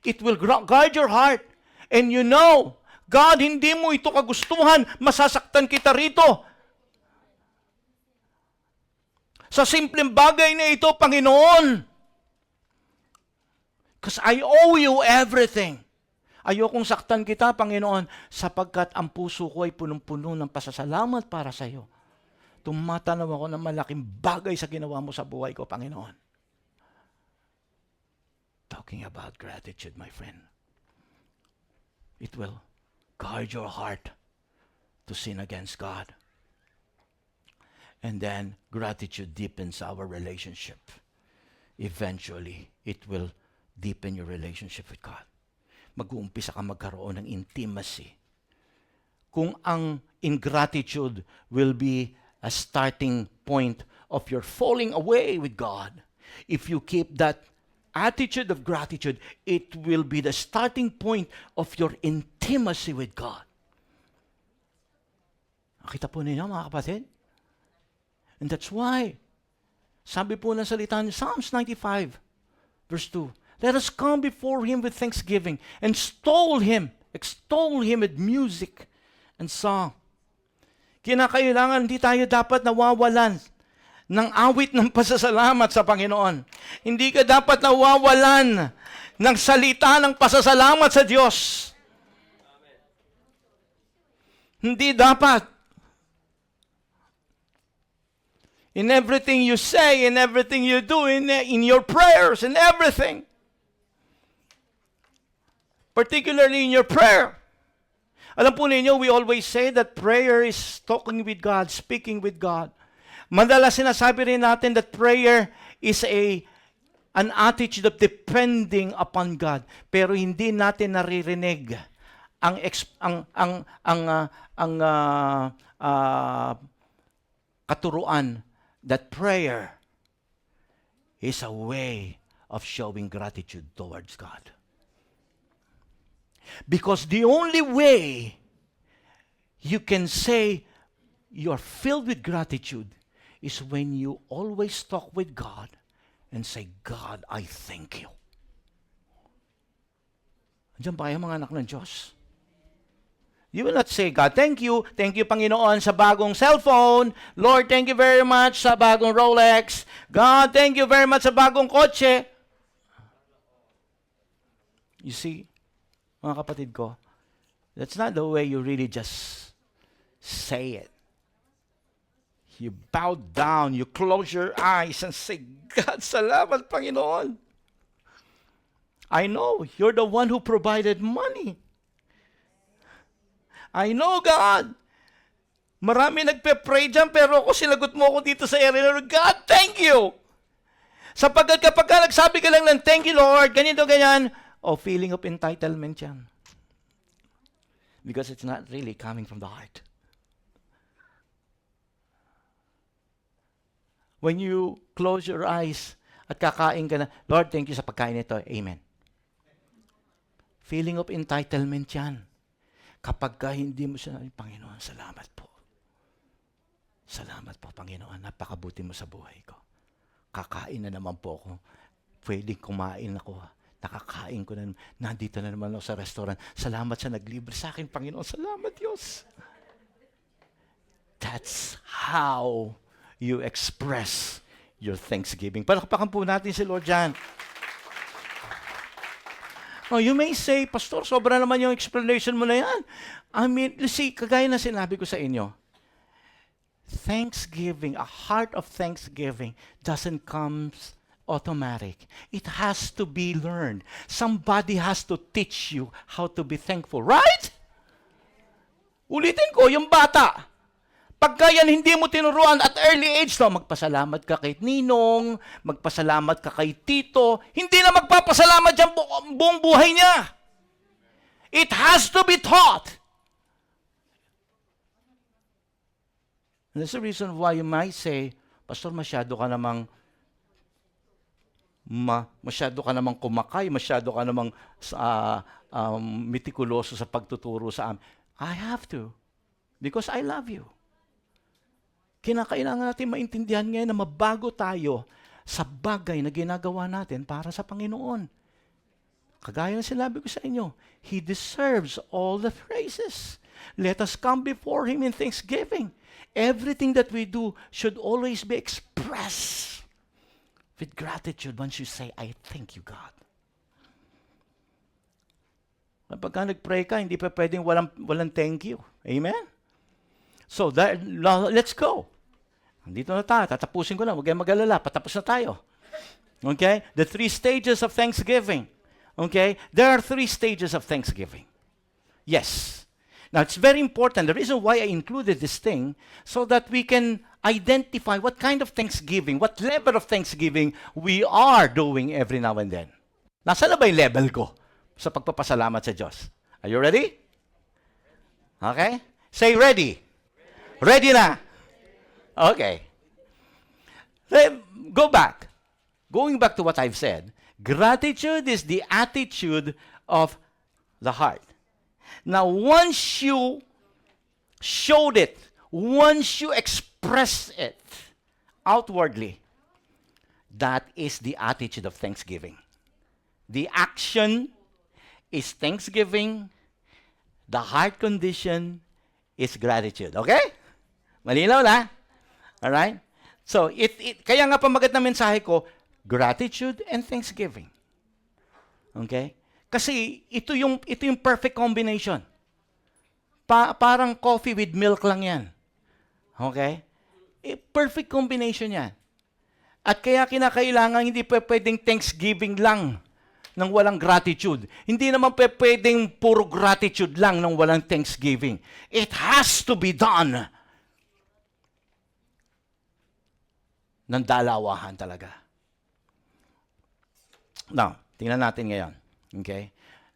it will guard your heart. And you know, God, hindi mo ito kagustuhan, masasaktan kita rito. Sa simpleng bagay na ito, Panginoon. Because I owe you everything. Ayokong saktan kita, Panginoon, sapagkat ang puso ko ay punong-puno ng pasasalamat para sa iyo. Tumatanaw ako ng malaking bagay sa ginawa mo sa buhay ko, Panginoon. Talking about gratitude, my friend. It will guard your heart to sin against God. And then gratitude deepens our relationship. Eventually, it will deepen your relationship with God. Mag-uumpisa ka magkaroon ng intimacy. Kung ang ingratitude will be a starting point of your falling away with God, if you keep that attitude of gratitude, it will be the starting point of your intimacy with God. Nakita po ninyo, mga kapatid? And that's why, sabi po ng salita ni Psalms 95, verse 2, let us come before Him with thanksgiving and extol Him with music and song. Kinakailangan, hindi tayo dapat nawawalan ng awit ng pasasalamat sa Panginoon. Hindi ka dapat nawawalan ng salita ng pasasalamat sa Diyos. Hindi dapat. In everything you say, in everything you do, in your prayers, in everything. Particularly in your prayer. Alam po ninyo, we always say that prayer is talking with God, speaking with God. Madalas sinasabi rin natin that prayer is an attitude of depending upon God. Pero hindi natin naririnig ang katuruan that prayer is a way of showing gratitude towards God. Because the only way you can say you're filled with gratitude is when you always talk with God and say, God, I thank you. Andiyan ba kayo, mga anak ng Diyos? You will not say, God, thank you. Thank you, Panginoon, sa bagong cellphone. Lord, thank you very much sa bagong Rolex. God, thank you very much sa bagong kotse. You see, mga kapatid ko, that's not the way you really just say it. You bow down, you close your eyes and say, God, salamat, Panginoon. I know you're the one who provided money. I know, God. Marami nagpe-pray dyan, pero ako sinagot mo ako dito sa area. God, thank you. Sapagkat kapag ka nagsabi ka lang ng thank you, Lord, ganito, ganyan, feeling of entitlement yan. Because it's not really coming from the heart. When you close your eyes at kakain ka na, Lord, thank you sa pagkain nito. Amen. Feeling of entitlement yan. Kapag ka hindi mo siya, Panginoon, salamat po. Salamat po, Panginoon. Napakabuti mo sa buhay ko. Kakain na naman po ako. Pwedeng kumain ako. Nakakain ko na. Nandito na naman ako sa restaurant. Salamat sa naglibre sa akin, Panginoon. Salamat, Diyos. That's how you express your thanksgiving. Palakpakan po natin si Lord Jan. You may say, Pastor, sobra naman yung explanation mo na yan. I mean, see, kagaya na sinabi ko sa inyo, thanksgiving, a heart of thanksgiving doesn't come automatic. It has to be learned. Somebody has to teach you how to be thankful. Right? Ulitin ko, yung bata. Pagka yan hindi mo tinuruan at early age, magpasalamat ka kay Ninong, magpasalamat ka kay Tito, hindi na magpapasalamat dyan buong buhay niya. It has to be taught. And that's the reason why you might say, Pastor, masyado ka namang kumakay, masyado ka namang mitikuloso sa pagtuturo sa amin. I have to, because I love you. Kinakailangan natin maintindihan ngayon na mabago tayo sa bagay na ginagawa natin para sa Panginoon. Kagaya na sinabi ko sa inyo, He deserves all the praises. Let us come before Him in thanksgiving. Everything that we do should always be expressed with gratitude once you say, I thank you, God. Pagka nag-pray ka, hindi pa pwedeng walang thank you. Amen? So, let's go. Nandito na tayo. Tatapusin ko na. Huwag kayong mag-alala. Patapos na tayo. Okay? The 3 stages of thanksgiving. Okay? There are 3 stages of thanksgiving. Yes. Now, it's very important. The reason why I included this thing, so that we can identify what kind of thanksgiving, what level of thanksgiving we are doing every now and then. Nasaan na ba yung level ko sa pagpapasalamat sa Diyos? Are you ready? Okay? Say ready. Ready na? Okay. Then, going back to what I've said, gratitude is the attitude of the heart. Now, once you showed it, once you expressed it outwardly, that is the attitude of thanksgiving. The action is thanksgiving. The heart condition is gratitude. Okay? Malinaw na? Alright? So, kaya nga pamagat na mensahe ko, gratitude and thanksgiving. Okay? Kasi ito yung perfect combination. Parang coffee with milk lang yan. Okay? Perfect combination yan. At kaya kinakailangan hindi pwedeng thanksgiving lang ng walang gratitude. Hindi naman pwedeng puro gratitude lang ng walang thanksgiving. It has to be done ng dalawahan talaga. Now, tingnan natin ngayon. Okay?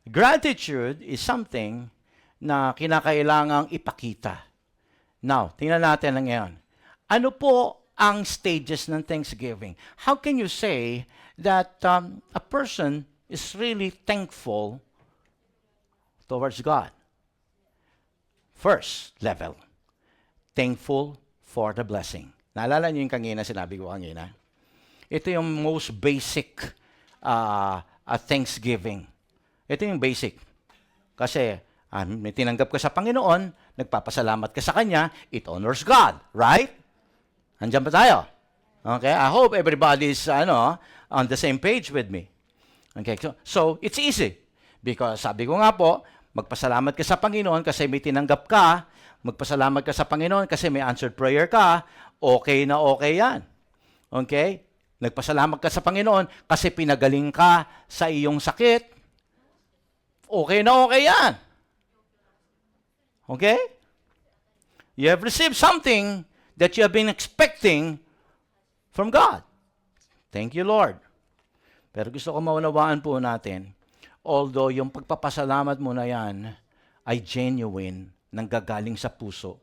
Gratitude is something na kinakailangang ipakita. Now, tingnan natin lang ngayon. Ano po ang stages ng thanksgiving? How can you say that a person is really thankful towards God? First level, thankful for the blessing. Naalala niyo yung kanina, sinabi ko kanina? Ito yung most basic thanksgiving. Ito yung basic. Kasi May tinanggap ka sa Panginoon, nagpapasalamat ka sa Kanya, it honors God. Right? Andiyan ba tayo? Okay? I hope everybody is on the same page with me. Okay? So it's easy. Because sabi ko nga po, magpasalamat ka sa Panginoon kasi may tinanggap ka, magpasalamat ka sa Panginoon kasi may answered prayer ka, okay na okay yan. Okay? Nagpasalamat ka sa Panginoon kasi pinagaling ka sa iyong sakit, okay na okay yan. Okay? You have received something that you have been expecting from God. Thank you, Lord. Pero gusto ko maunawaan po natin, although yung pagpapasalamat mo na yan ay genuine, nanggagaling sa puso,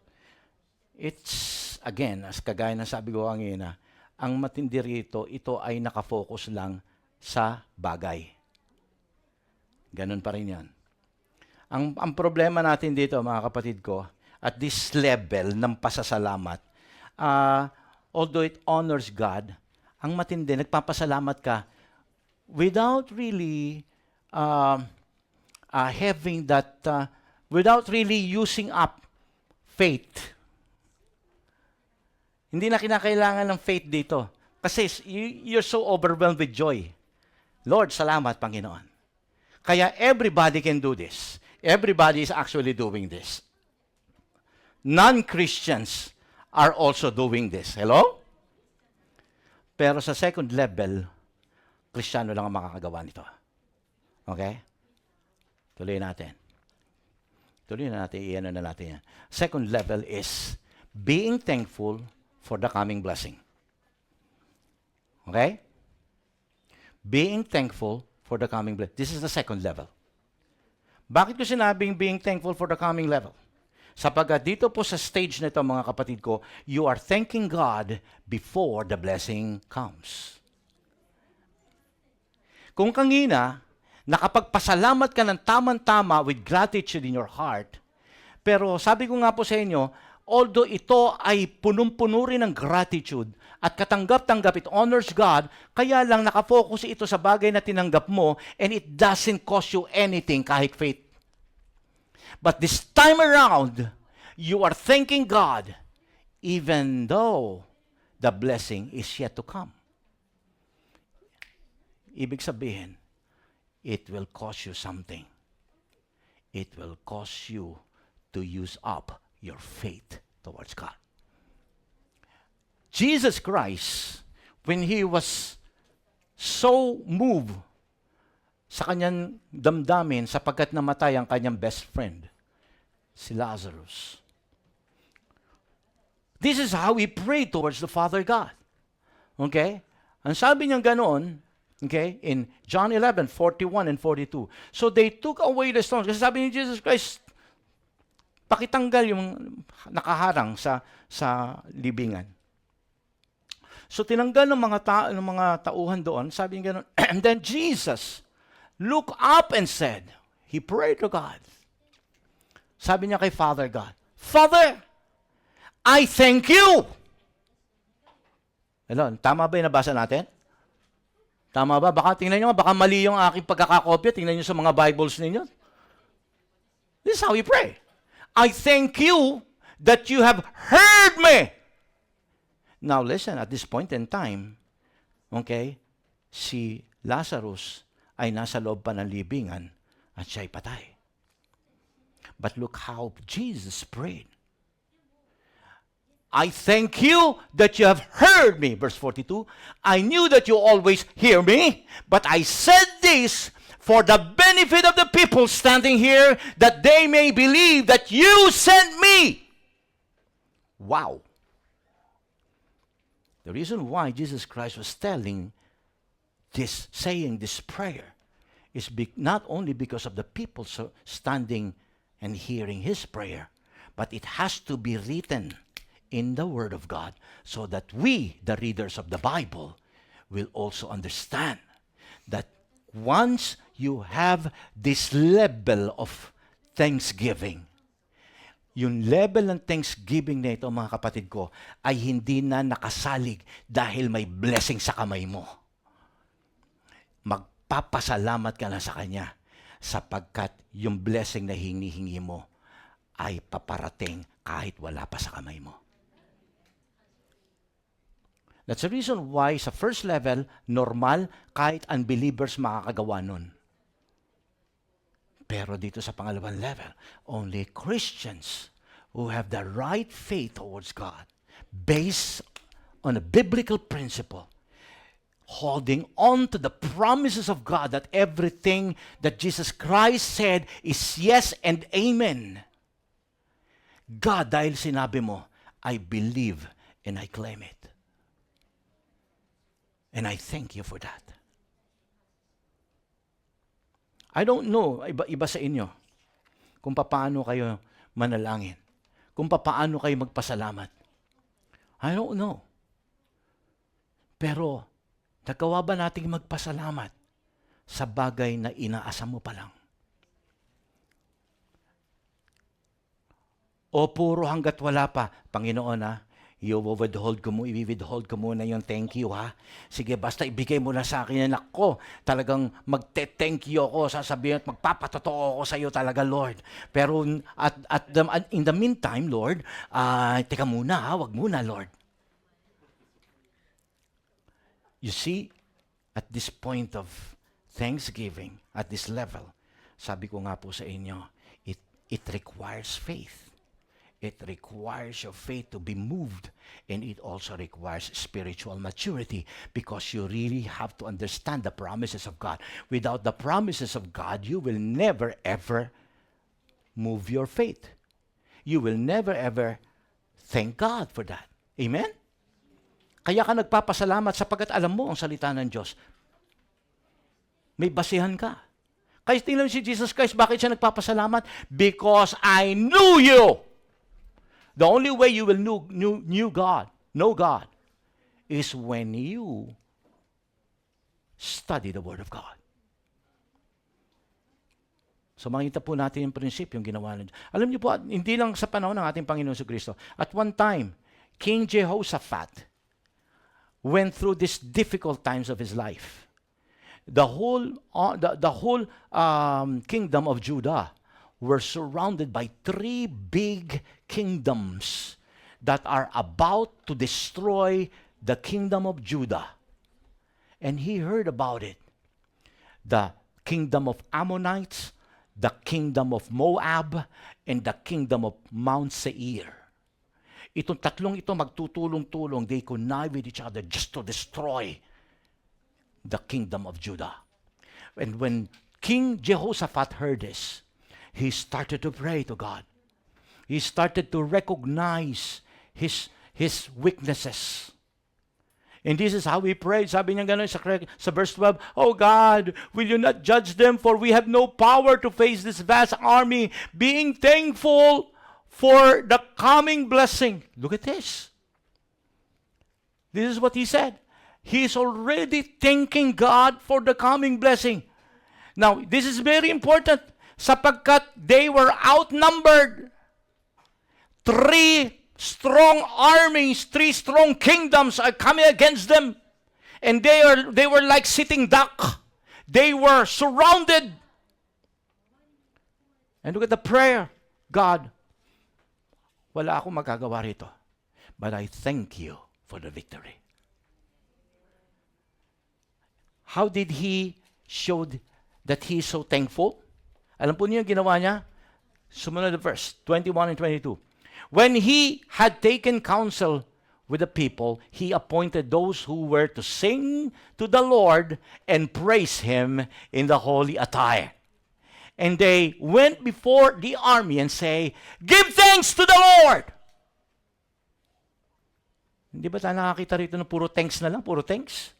it's, again, as kagaya ng sabi ko kanina, ang matindi rito, ito ay nakafocus lang sa bagay. Ganun pa rin yan. Ang problema natin dito, mga kapatid ko, at this level ng pasasalamat, although it honors God, ang matindi, nagpapasalamat ka without really having that, without really using up faith. Hindi na kinakailangan ng faith dito. Kasi you're so overwhelmed with joy. Lord, salamat, Panginoon. Kaya everybody can do this. Everybody is actually doing this. Non-Christians are also doing this. Hello? Pero sa second level, Kristiyano lang ang makakagawa nito. Okay? Tuloy natin. Tuloy na natin, iyan na natin yan. Second level is being thankful for the coming blessing. Okay? Being thankful for the coming blessing. This is the second level. Bakit ko sinabing being thankful for the coming level? Sapagkat dito po sa stage na ito, mga kapatid ko, you are thanking God before the blessing comes. Kung kanina, nakapagpasalamat ka ng tamang-tama with gratitude in your heart, pero sabi ko nga po sa inyo, although ito ay punong-puno rin ng gratitude at katanggap-tanggap, it honors God, kaya lang nakafocus ito sa bagay na tinanggap mo and it doesn't cost you anything kahit faith. But this time around, you are thanking God even though the blessing is yet to come. Ibig sabihin, it will cost you something. It will cost you to use up your faith towards God. Jesus Christ, when He was so moved sa kanyang damdamin sapagkat namatay ang kanyang best friend, si Lazarus. This is how He prayed towards the Father God. Okay? Ang sabi niya ganoon, okay, in John 11:41 and 42. So they took away the stones. Kasi sabi ni Jesus Christ, pakitanggal yung nakaharang sa libingan. So tinanggal ng mga tauhan doon, sabi niya gano'n, and then Jesus looked up and said, He prayed to God. Sabi niya kay Father God, Father, I thank you. Hello, tama ba yung nabasa natin? Tama ba? Baka tingnan nyo, baka mali yung aking pagkakakopya. Tingnan nyo sa mga Bibles ninyo. This is how we pray. I thank you that you have heard me. Now listen, at this point in time, okay, si Lazarus ay nasa loob pa ng libingan at siya'y patay. But look how Jesus prayed. I thank you that you have heard me. Verse 42, I knew that you always hear me, but I said this for the benefit of the people standing here, that they may believe that you sent me. Wow. The reason why Jesus Christ was saying this prayer is not only because of the people standing and hearing His prayer, but it has to be written in the Word of God so that we, the readers of the Bible, will also understand that once you have this level of thanksgiving, yung level ng thanksgiving na ito, mga kapatid ko, ay hindi na nakasalig dahil may blessing sa kamay mo. Magpapasalamat ka na sa Kanya. sapagkat yung blessing na hinihingi mo ay paparating kahit wala pa sa kamay mo. That's the reason why sa first level, normal, kahit unbelievers makakagawa nun. Pero dito sa pangalawang level, only Christians who have the right faith towards God, based on a biblical principle, holding on to the promises of God that everything that Jesus Christ said is yes and amen. God, dahil sinabi mo, I believe and I claim it. And I thank you for that. I don't know, iba sa inyo, kung paano kayo manalangin, kung paano kayo magpasalamat. I don't know. Pero, nagawa ba nating magpasalamat sa bagay na inaasam mo pa lang? O puro hanggat wala pa, Panginoon i-withhold ko muna yung thank you ha. Sige, basta ibigay mo na sa akin yan ako. Talagang magte-thank you ako, sasabihin at magpapatotoo ako sa iyo talaga, Lord. Pero in the meantime, Lord, teka muna ha, wag muna, Lord. You see, at this point of thanksgiving, at this level, sabi ko nga po sa inyo, it requires faith. It requires your faith to be moved, and it also requires spiritual maturity, because you really have to understand the promises of God. Without the promises of God, you will never ever move your faith. You will never ever thank God for that. Amen? Kaya ka nagpapasalamat sapagkat alam mo ang salita ng Diyos. May basihan ka. Kaya tingnan mo si Jesus Christ, bakit siya nagpapasalamat? Because I knew you. The only way you will know God, is when you study the Word of God. So makita po natin yung prinsipyo yung ginawa ng Diyos. Alam niyo po, hindi lang sa panahon ng ating Panginoon Jesucristo. At one time, King Jehoshaphat went through these difficult times of his life. The whole kingdom of Judah were surrounded by 3 big kingdoms that are about to destroy the kingdom of Judah. And he heard about it. The kingdom of Ammonites, the kingdom of Moab, and the kingdom of Mount Seir. Itong tatlong ito magtutulong-tulong. They connive with each other just to destroy the kingdom of Judah. And when King Jehoshaphat heard this, he started to pray to God. He started to recognize his weaknesses. And this is how he prayed. Sabi niya gano'n sa verse 12, "Oh God, will you not judge them? For we have no power to face this vast army, being thankful for the coming blessing." Look at this. This is what he said. He is already thanking God for the coming blessing. Now, this is very important. Sapagkat they were outnumbered. 3 strong armies, 3 strong kingdoms are coming against them. And they were like sitting duck. They were surrounded. And look at the prayer. God, wala akong magagawa rito, but I thank you for the victory. How did he show that he is so thankful? Alam po niyo yung ginawa niya? Sumunod na verse, 21 and 22. When he had taken counsel with the people, he appointed those who were to sing to the Lord and praise him in the holy attire. And they went before the army and say, "Give thanks to the Lord!" Hindi ba tayo nakakita rito ng puro thanks na lang? Puro thanks?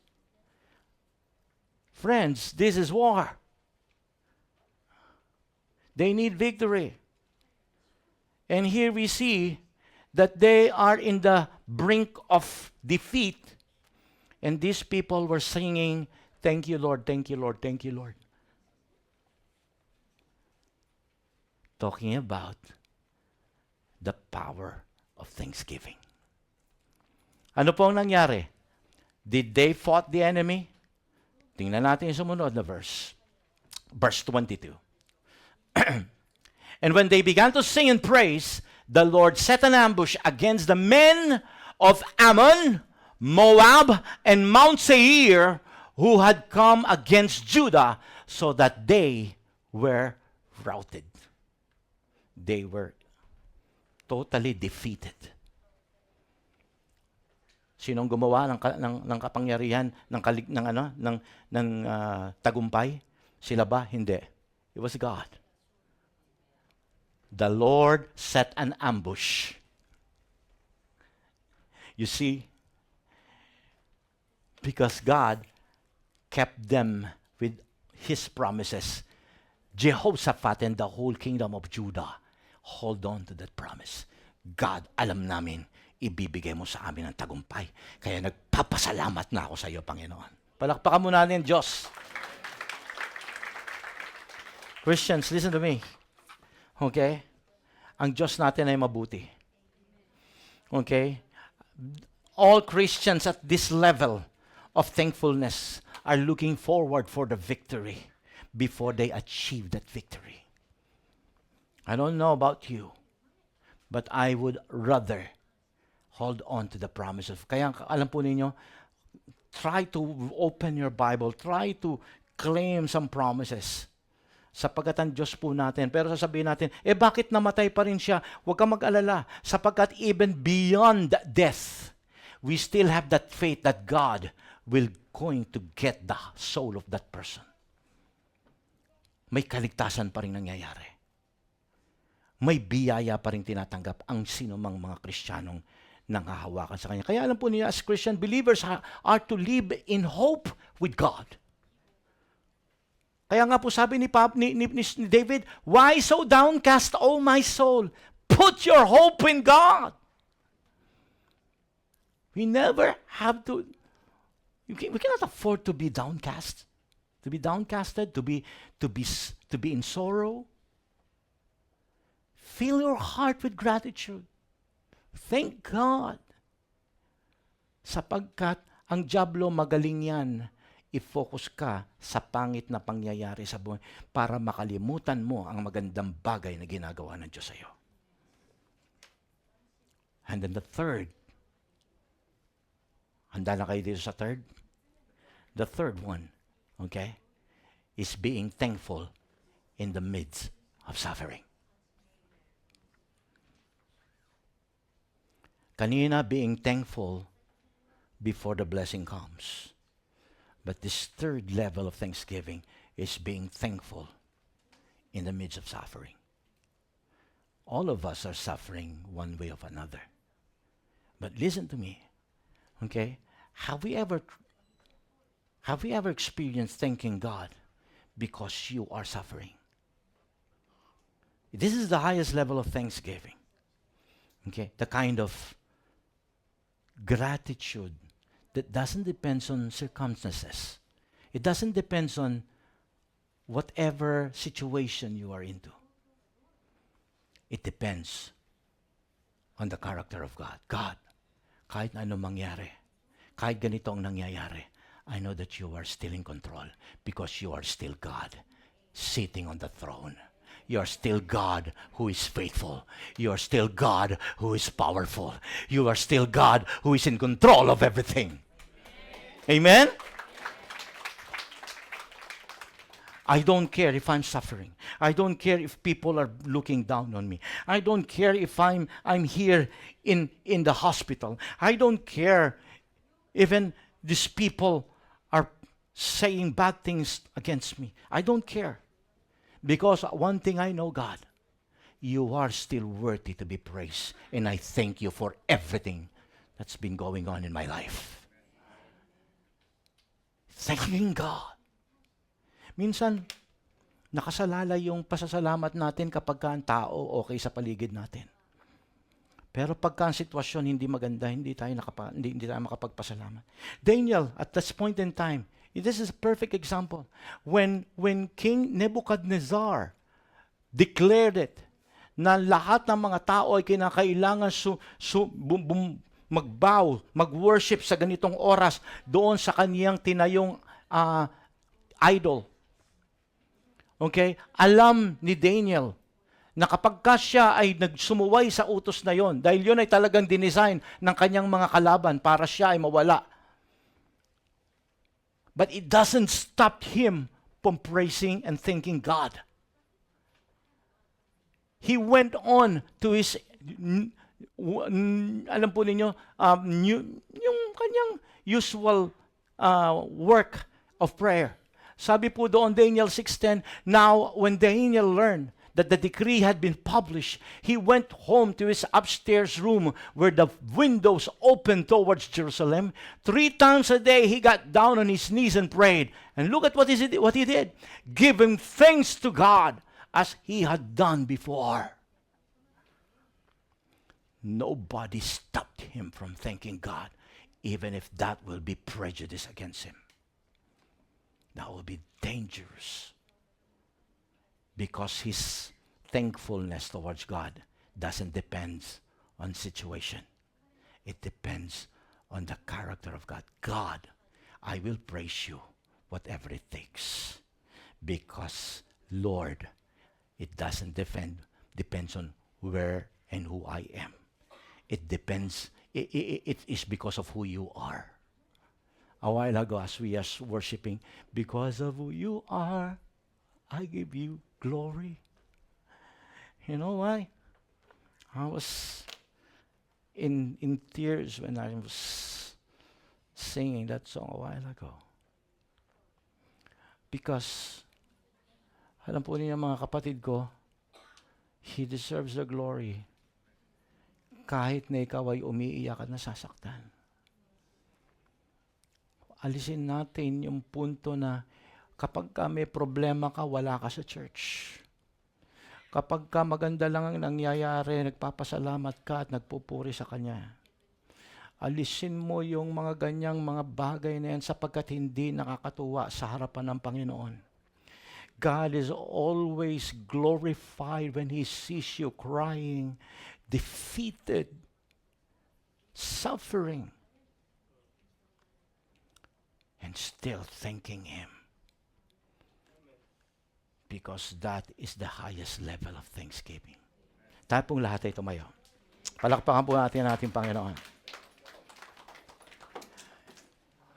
Friends, this is war. They need victory. And here we see that they are in the brink of defeat. And these people were singing, "Thank you, Lord, thank you, Lord, thank you, Lord." Talking about the power of thanksgiving. Ano po ang nangyari? Did they fought the enemy? Tingnan natin yung sumunod na verse. Verse 22. And when they began to sing and praise, the Lord set an ambush against the men of Ammon, Moab, and Mount Seir, who had come against Judah, so that they were routed. They were totally defeated. Sinong gumawa ng kapangyarihan ng tagumpay? Sila ba? Hindi. It was God. The Lord set an ambush. You see, because God kept them with His promises. Jehoshaphat and the whole kingdom of Judah hold on to that promise. God, alam namin, ibibigay mo sa amin ang tagumpay. Kaya nagpapasalamat na ako sa iyo, Panginoon. Palakpakan mo natin, Diyos. Christians, listen to me. Okay? Ang Diyos natin ay mabuti. Okay? All Christians at this level of thankfulness are looking forward for the victory before they achieve that victory. I don't know about you, but I would rather hold on to the promises. Kaya alam po ninyo, try to open your Bible, try to claim some promises. Sapagkat ang Diyos po natin. Pero sasabihin natin, bakit namatay pa rin siya? Huwag kang mag-alala. Sapagkat even beyond death, we still have that faith that God will going to get the soul of that person. May kaligtasan pa rin nangyayari. May biyaya pa rin tinatanggap ang sinumang mga Kristiyanong nanghahawakan sa Kanya. Kaya alam po niya, as Christian believers are to live in hope with God. Kaya nga po sabi ni David, why so downcast, O my soul? Put your hope in God. We never have to, we cannot afford to be downcast, to be downcasted, to be in sorrow. Fill your heart with gratitude. Thank God. Sapagkat ang dyablo magaling yan, i-focus ka sa pangit na pangyayari sa buhay para makalimutan mo ang magandang bagay na ginagawa ng Diyos sa iyo. And then the third, handa na kayo dito sa third? The third one, okay, is being thankful in the midst of suffering. Kanina, being thankful before the blessing comes. But this third level of thanksgiving is being thankful in the midst of suffering. All of us are suffering one way or another. But listen to me, okay? Have we ever experienced thanking God because you are suffering? This is the highest level of thanksgiving. Okay? The kind of gratitude that doesn't depend on circumstances. It doesn't depend on whatever situation you are into. It depends on the character of God. God, kahit ano mangyari, kahit ganito ang nangyayari, I know that you are still in control because you are still God sitting on the throne. You are still God who is faithful. You are still God who is powerful. You are still God who is in control of everything. Amen? I don't care if I'm suffering. I don't care if people are looking down on me. I don't care if I'm here in the hospital. I don't care even these people are saying bad things against me. I don't care. Because one thing I know, God, you are still worthy to be praised. And I thank you for everything that's been going on in my life. Thanking God. Minsan, nakasalalay yung pasasalamat natin kapag ang tao okay sa paligid natin. Pero pagka ang sitwasyon hindi maganda, hindi tayo makapagpasalamat. Daniel, at this point in time, this is a perfect example. When King Nebuchadnezzar declared it, na lahat ng mga tao ay kinakailangan magbow, mag-worship sa ganitong oras doon sa kaniyang tinayong idol. Okay? Alam ni Daniel na kapag ka siya ay nagsumuway sa utos na yon, dahil yon ay talagang dinesign ng kanyang mga kalaban para siya ay mawala. But it doesn't stop him from praising and thanking God. He went on to his, alam po ninyo, yung kanyang usual work of prayer. Sabi po doon, Daniel 6:10, now when Daniel learned that the decree had been published, he went home to his upstairs room where the windows opened towards Jerusalem. 3 times a day, he got down on his knees and prayed. And look at what he did. Giving thanks to God as he had done before. Nobody stopped him from thanking God, even if that will be prejudice against him. That will be dangerous. Because his thankfulness towards God doesn't depend on situation. It depends on the character of God. God, I will praise you whatever it takes. Because, Lord, it doesn't depends on where and who I am. It depends, it is because of who you are. A while ago, as we are worshiping, because of who you are, I give you glory. You know why? I was in tears when I was singing that song a while ago. Because, alam po niyo mga kapatid ko, He deserves the glory. Kahit na ikaw ay umiiyak at nasasaktan. Alisin natin yung punto na kapag ka may problema ka, wala ka sa church. Kapag ka maganda lang ang nangyayari, nagpapasalamat ka at nagpupuri sa Kanya. Alisin mo yung mga ganyang mga bagay na yan sapagkat hindi nakakatuwa sa harapan ng Panginoon. God is always glorified when He sees you crying, defeated, suffering, and still thanking Him. Because that is the highest level of thanksgiving. Tayo pong lahat ay tumayo. Palakpakan po natin ang ating Panginoon.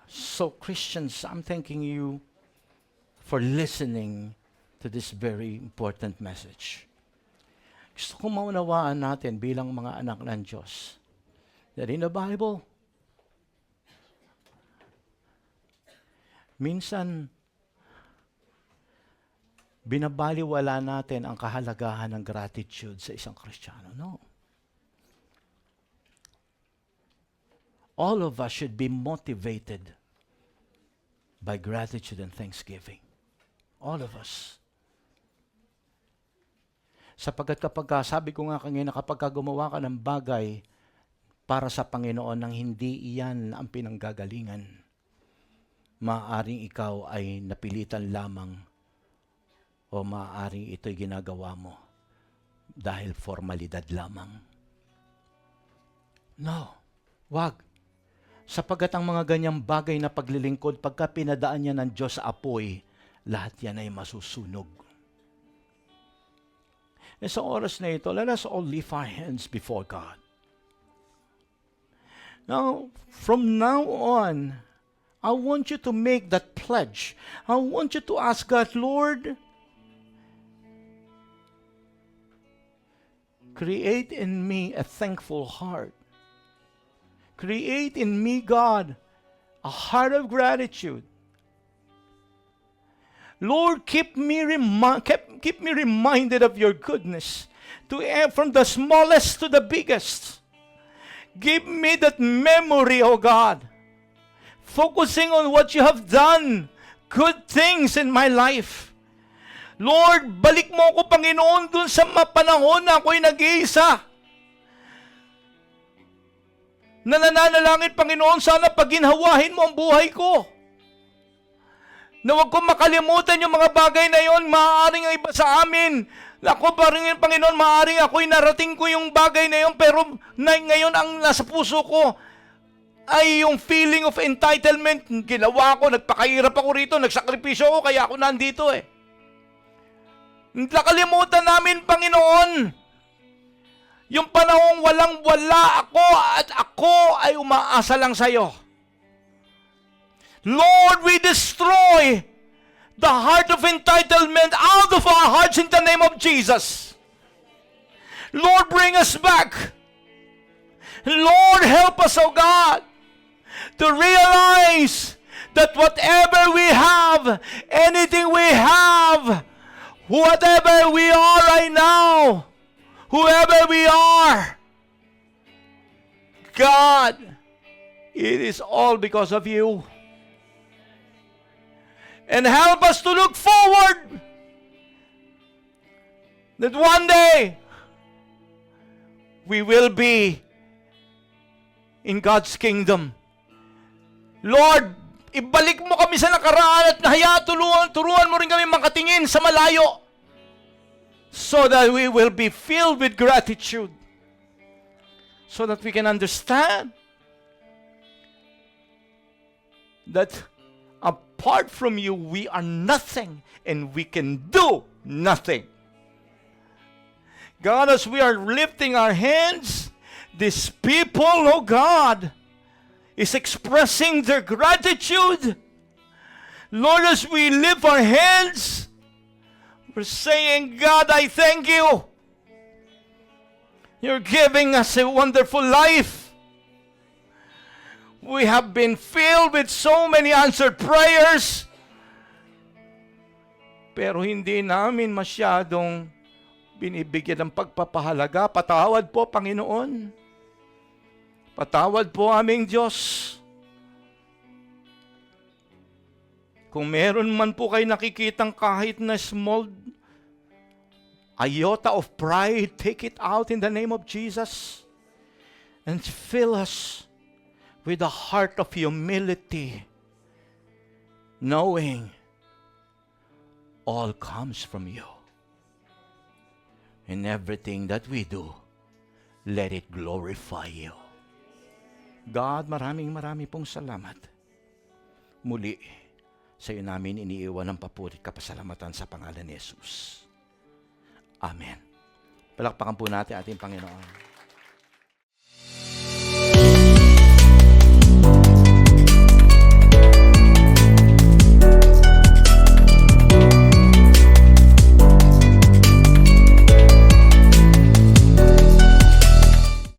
So Christians, I'm thanking you for listening to this very important message. Gusto kong maunawaan natin bilang mga anak ng Diyos that in the Bible, minsan, binabaliwala natin ang kahalagahan ng gratitude sa isang Kristiyano. No. All of us should be motivated by gratitude and thanksgiving. All of us. Sapagkat sabi ko nga kanina, kapag gumawa ka ng bagay para sa Panginoon nang hindi iyan ang pinanggagalingan, maaaring ikaw ay napilitan lamang o maaaring ito'y ginagawa mo dahil formalidad lamang. No, wag. Sapagkat ang mga ganyang bagay na paglilingkod, pagka pinadaan niya ng Diyos sa apoy, lahat yan ay masusunog. E sa oras na ito, let us all lift our hands before God. Now, from now on, I want you to make that pledge. I want you to ask God, Lord, create in me a thankful heart. Create in me, God, a heart of gratitude. Lord, keep me reminded of your goodness, from the smallest to the biggest. Give me that memory, O God, focusing on what you have done, good things in my life. Lord, balik mo ako, Panginoon, dun sa panahon na ako'y nag-iisa. Nananalangin, Panginoon, sana paginhawahin mo ang buhay ko. Na huwag ko makalimutan yung mga bagay na yon, maaaring ay iba sa amin. Ako pa rin, Panginoon, maaaring ako'y narating ko yung bagay na yon, pero ngayon ang nasa puso ko ay yung feeling of entitlement. Ginawa ko, nagpakahirap ako rito, nagsakripisyo ako, kaya ako nandito eh. Nakalimutan namin, Panginoon, yung panahong walang-wala ako at ako ay umaasa lang sa iyo. Lord, we destroy the heart of entitlement out of our hearts in the name of Jesus. Lord, bring us back. Lord, help us, oh God, to realize that whatever we have, anything we have, whatever we are right now, whoever we are, God, it is all because of you. And help us to look forward that one day we will be in God's kingdom. Lord, ibalik mo kami sa nakaraan at turuan mo rin kami makatingin sa malayo so that we will be filled with gratitude, so that we can understand that apart from you, we are nothing and we can do nothing. God, as we are lifting our hands, these people, oh God, is expressing their gratitude. Lord, as we lift our hands, we're saying, God, I thank you. You're giving us a wonderful life. We have been filled with so many answered prayers, pero hindi namin masyadong binibigyan ng pagpapahalaga. Patawad po, Panginoon. Patawad po, aming Diyos. Kung meron man po kayo nakikitang kahit na small iota of pride, take it out in the name of Jesus and fill us with a heart of humility, knowing all comes from you. In everything that we do, let it glorify you. God, maraming pong salamat. Muli, sa iyo namin iniiwan ng papuri at kapasalamatan sa pangalan ni Jesus. Amen. Palakpakan po natin ating Panginoon.